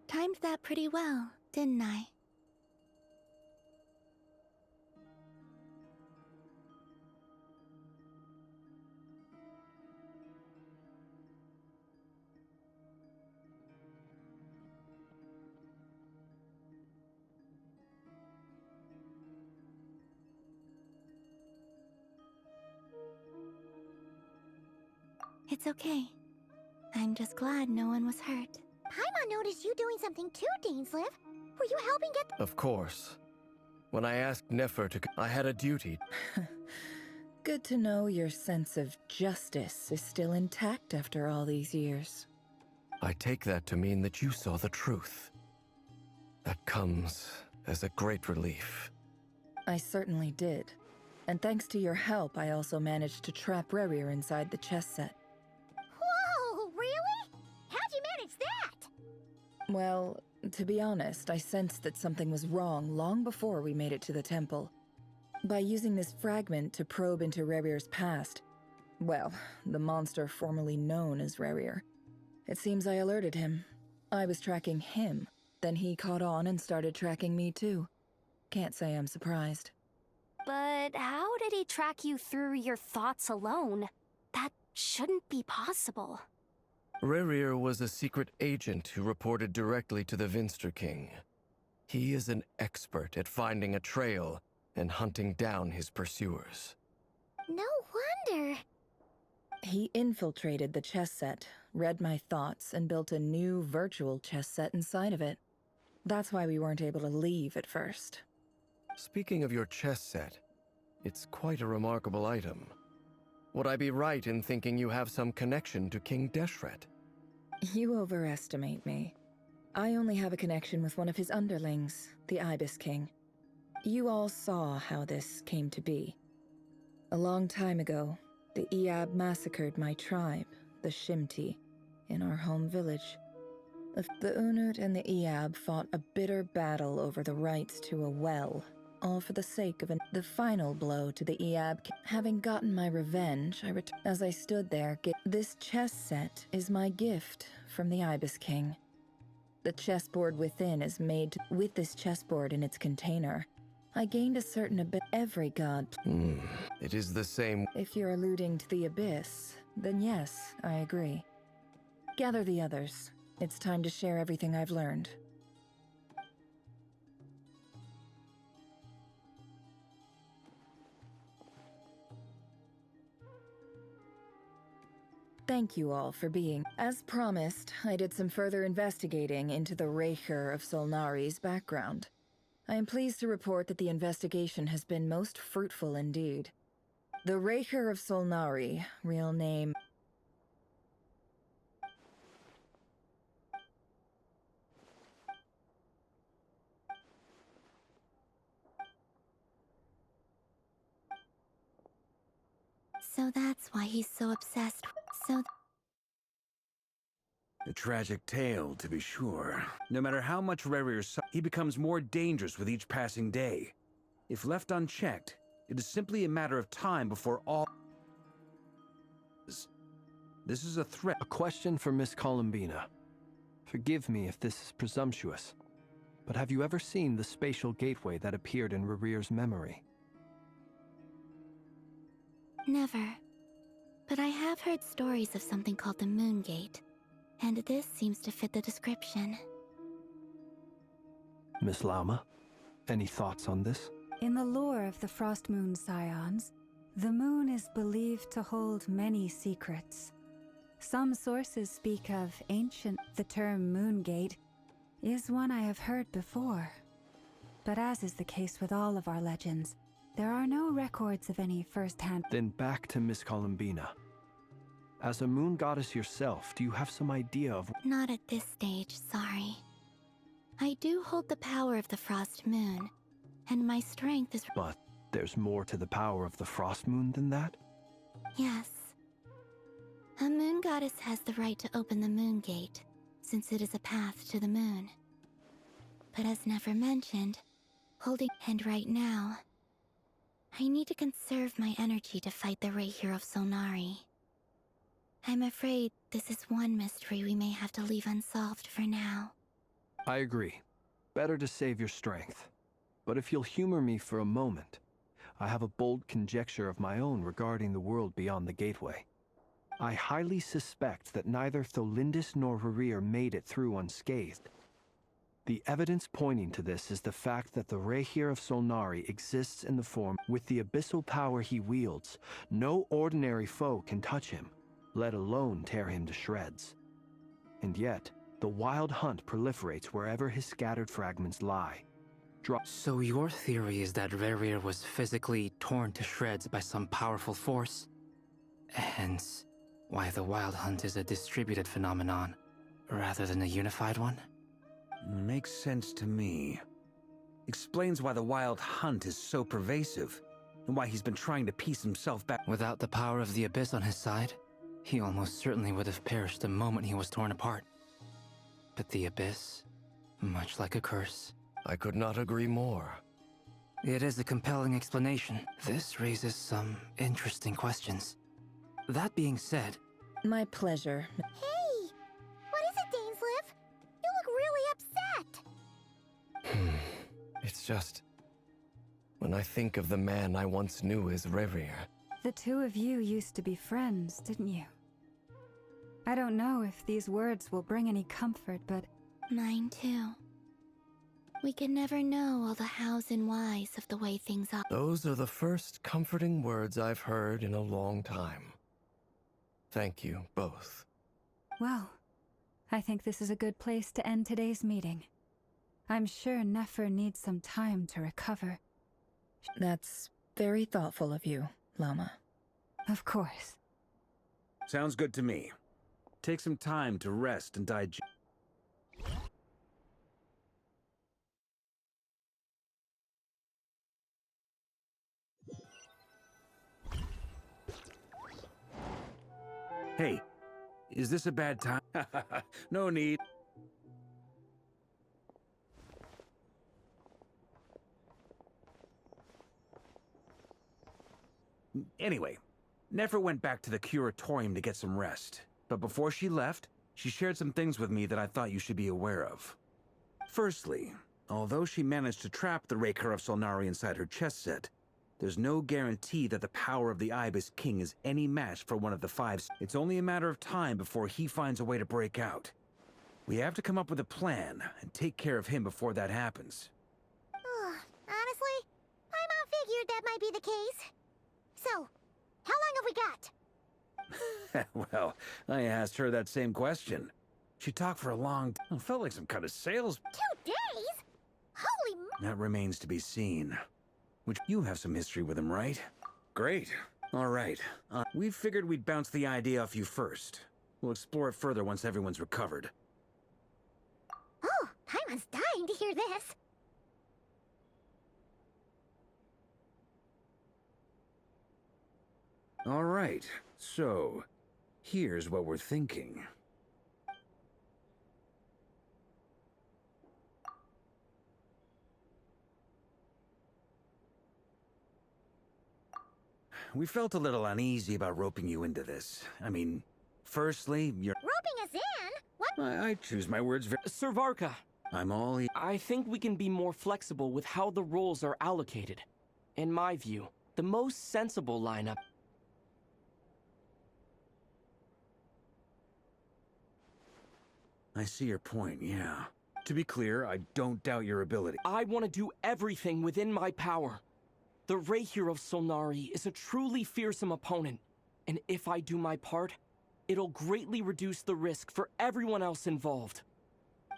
Timed that pretty well, didn't I? It's okay. I'm just glad no one was hurt. Paimon noticed you doing something too, Dainsleif. Were you helping get... Of course. When I asked Nefer to... I had a duty. Good to know your sense of justice is still intact after all these years. I take that to mean that you saw the truth. That comes as a great relief. I certainly did. And thanks to your help, I also managed to trap Rerir inside the chess set. Whoa, really? How'd you manage that? Well, to be honest, I sensed that something was wrong long before we made it to the temple. By using this fragment to probe into Rerir's past, well, the monster formerly known as Rerir, it seems I alerted him. I was tracking him, then he caught on and started tracking me too. Can't say I'm surprised. But how did he track you through your thoughts alone? That shouldn't be possible. Rerir was a secret agent who reported directly to the Vinster King. He is an expert at finding a trail and hunting down his pursuers. No wonder. He infiltrated the chess set, read my thoughts, and built a new virtual chess set inside of it. That's why we weren't able to leave at first. Speaking of your chess set, it's quite a remarkable item. Would I be right in thinking you have some connection to King Deshret? You overestimate me. I only have a connection with one of his underlings, the Ibis King. You all saw how this came to be. A long time ago, the Iab massacred my tribe, the Shimti, in our home village. The Unut and the Iab fought a bitter battle over the rights to a well, all for the sake of the final blow to the Eab. Having gotten my revenge, as I stood there, this chess set is my gift from the Ibis King. The chessboard within is made with this chessboard in its container. I gained a certain every god. It is the same. If you're alluding to the Abyss, then yes, I agree. Gather the others. It's time to share everything I've learned. Thank you all for being. As promised, I did some further investigating into the Raker of Solnari's background. I am pleased to report that the investigation has been most fruitful indeed. The Raker of Solnari, real name... So that's why he's so obsessed. A tragic tale, to be sure. No matter how much Rerir he becomes more dangerous with each passing day. If left unchecked, it is simply a matter of time before all... This is a threat. A question for Miss Columbina. Forgive me if this is presumptuous, but have you ever seen the spatial gateway that appeared in Rerir's memory? Never. But I have heard stories of something called the Moon Gate, and this seems to fit the description. Miss Lauma, any thoughts on this? In the lore of the Frost Moon Scions, the moon is believed to hold many secrets. Some sources speak of ancient. The term Moongate is one I have heard before. But as is the case with all of our legends, there are no records of any first-hand. Then back to Miss Columbina. As a moon goddess yourself, do you have some idea of... Not at this stage, sorry. I do hold the power of the Frost Moon, and my strength is... But there's more to the power of the Frost Moon than that? Yes. A moon goddess has the right to open the Moon Gate, since it is a path to the moon. But as never mentioned, holding... And right now, I need to conserve my energy to fight the Raher of Solnari. I'm afraid this is one mystery we may have to leave unsolved for now. I agree. Better to save your strength. But if you'll humor me for a moment, I have a bold conjecture of my own regarding the world beyond the gateway. I highly suspect that neither Tholindis nor Rerir made it through unscathed. The evidence pointing to this is the fact that the Raher of Solnari exists in the form. With the abyssal power he wields, no ordinary foe can touch him, let alone tear him to shreds. And yet, the wild hunt proliferates wherever his scattered fragments lie. So your theory is that Rerir was physically torn to shreds by some powerful force? Hence, why the wild hunt is a distributed phenomenon, rather than a unified one? Makes sense to me. Explains why the wild hunt is so pervasive, and why he's been trying to piece himself back. Without the power of the Abyss on his side, he almost certainly would have perished the moment he was torn apart. But the Abyss, much like a curse... I could not agree more. It is a compelling explanation. This raises some interesting questions. That being said... My pleasure. Hey! What is it, Dainsleif? You look really upset! It's just... when I think of the man I once knew as Rerir... The two of you used to be friends, didn't you? I don't know if these words will bring any comfort, but... Mine too. We can never know all the hows and whys of the way things are. Those are the first comforting words I've heard in a long time. Thank you, both. Well, I think this is a good place to end today's meeting. I'm sure Nefer needs some time to recover. That's very thoughtful of you, Lama. Of course. Sounds good to me. Take some time to rest and digest. Hey, is this a bad time? No need. Anyway, Nefer went back to the curatorium to get some rest. But before she left, she shared some things with me that I thought you should be aware of. Firstly, although she managed to trap the Raker of Solnari inside her chess set, there's no guarantee that the power of the Ibis King is any match for one of the five. It's only a matter of time before he finds a way to break out. We have to come up with a plan and take care of him before that happens. Honestly, Paimon figured that might be the case. So, how long have we got? Well, I asked her that same question. She talked for a long time. Felt like some kind of sales. 2 days? Holy That remains to be seen. Which you have some history with him, right? Great. All right. We figured we'd bounce the idea off you first. We'll explore it further once everyone's recovered. Oh, Paimon's dying to hear this. All right. So, here's what we're thinking. We felt a little uneasy about roping you into this. I mean, firstly, you're... Roping us in? What? I choose my words very... Sir Varka. I'm all... I think we can be more flexible with how the roles are allocated. In my view, the most sensible lineup... I see your point, yeah. To be clear, I don't doubt your ability. I want to do everything within my power. The Raher of Solnari is a truly fearsome opponent, and if I do my part, it'll greatly reduce the risk for everyone else involved.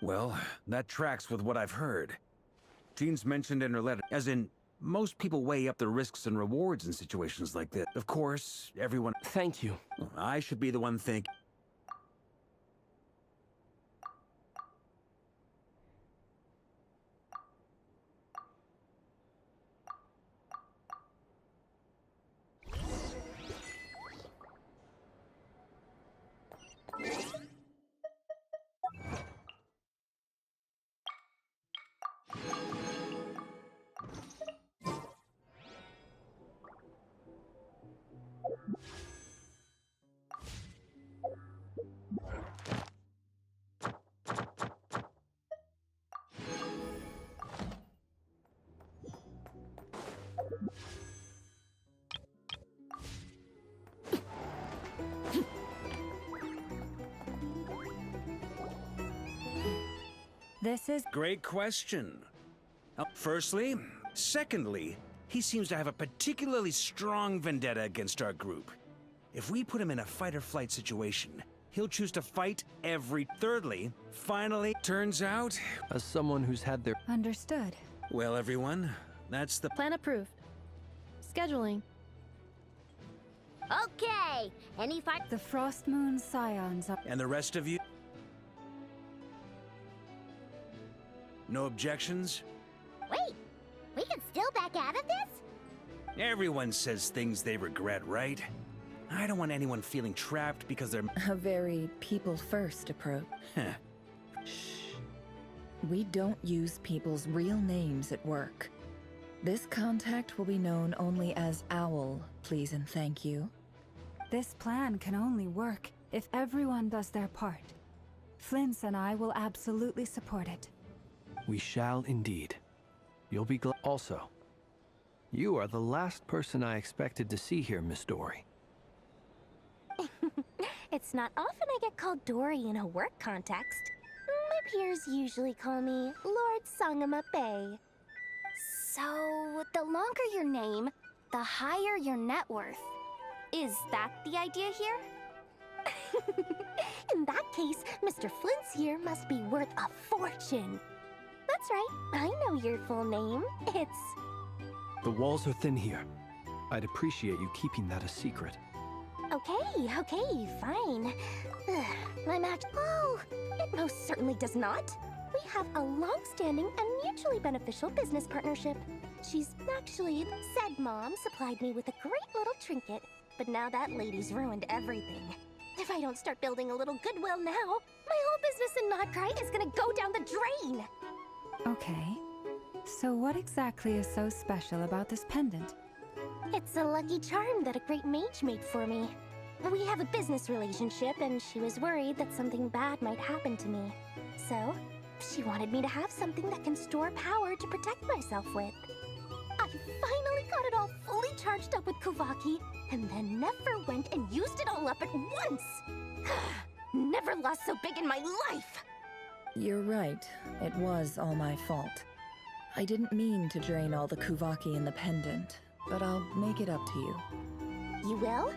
Well, that tracks with what I've heard. Jean's mentioned in her letter, as in, most people weigh up the risks and rewards in situations like this. Of course, everyone... Thank you. I should be the one thinking... This is... Great question. Firstly. Secondly, he seems to have a particularly strong vendetta against our group. If we put him in a fight-or-flight situation, he'll choose to fight every... Thirdly, finally, turns out... As someone who's had their... Understood. Well, everyone, that's the... Plan approved. Scheduling. Okay, any fight... The Frost Moon Scions are... And the rest of you? No objections? Wait, we can still back out of this? Everyone says things they regret, right? I don't want anyone feeling trapped because they're... A very people-first approach. Shh. We don't use people's real names at work. This contact will be known only as Owl, please and thank you. This plan can only work if everyone does their part. Flint's and I will absolutely support it. We shall indeed. You'll be glad. Also, you are the last person I expected to see here, Miss Dory. It's not often I get called Dory in a work context. My peers usually call me Lord Sangamape. So, the longer your name, the higher your net worth. Is that the idea here? In that case, Mr. Flint's here must be worth a fortune. That's right, I know your full name. It's... The walls are thin here. I'd appreciate you keeping that a secret. Okay, fine. My match... Oh, it most certainly does not. We have a long-standing and mutually beneficial business partnership. She's actually... Said Mom supplied me with a great little trinket, but now that lady's ruined everything. If I don't start building a little goodwill now, my whole business in Nodcry is gonna go down the drain! Okay. So what exactly is so special about this pendant? It's a lucky charm that a great mage made for me. We have a business relationship, and she was worried that something bad might happen to me. So, she wanted me to have something that can store power to protect myself with. I finally got it all fully charged up with Kuvaki, and then never went and used it all up at once! Never lost so big in my life! You're right. It was all my fault. I didn't mean to drain all the Kuvaki in the pendant, but I'll make it up to you. You will?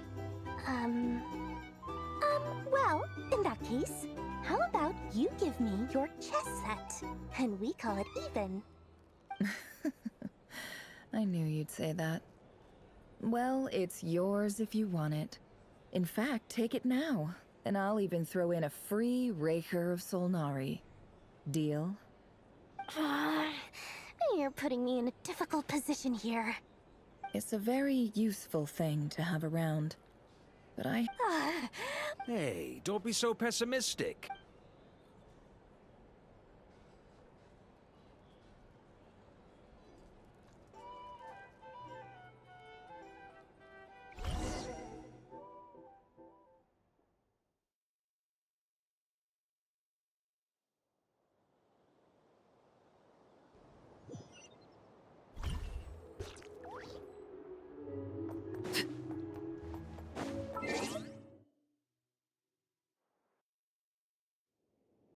Well, in that case, how about you give me your chess set? And we call it even. I knew you'd say that. Well, it's yours if you want it. In fact, take it now, and I'll even throw in a free Raker of Solnari. Deal? You're putting me in a difficult position here. It's a very useful thing to have around. But Hey, don't be so pessimistic.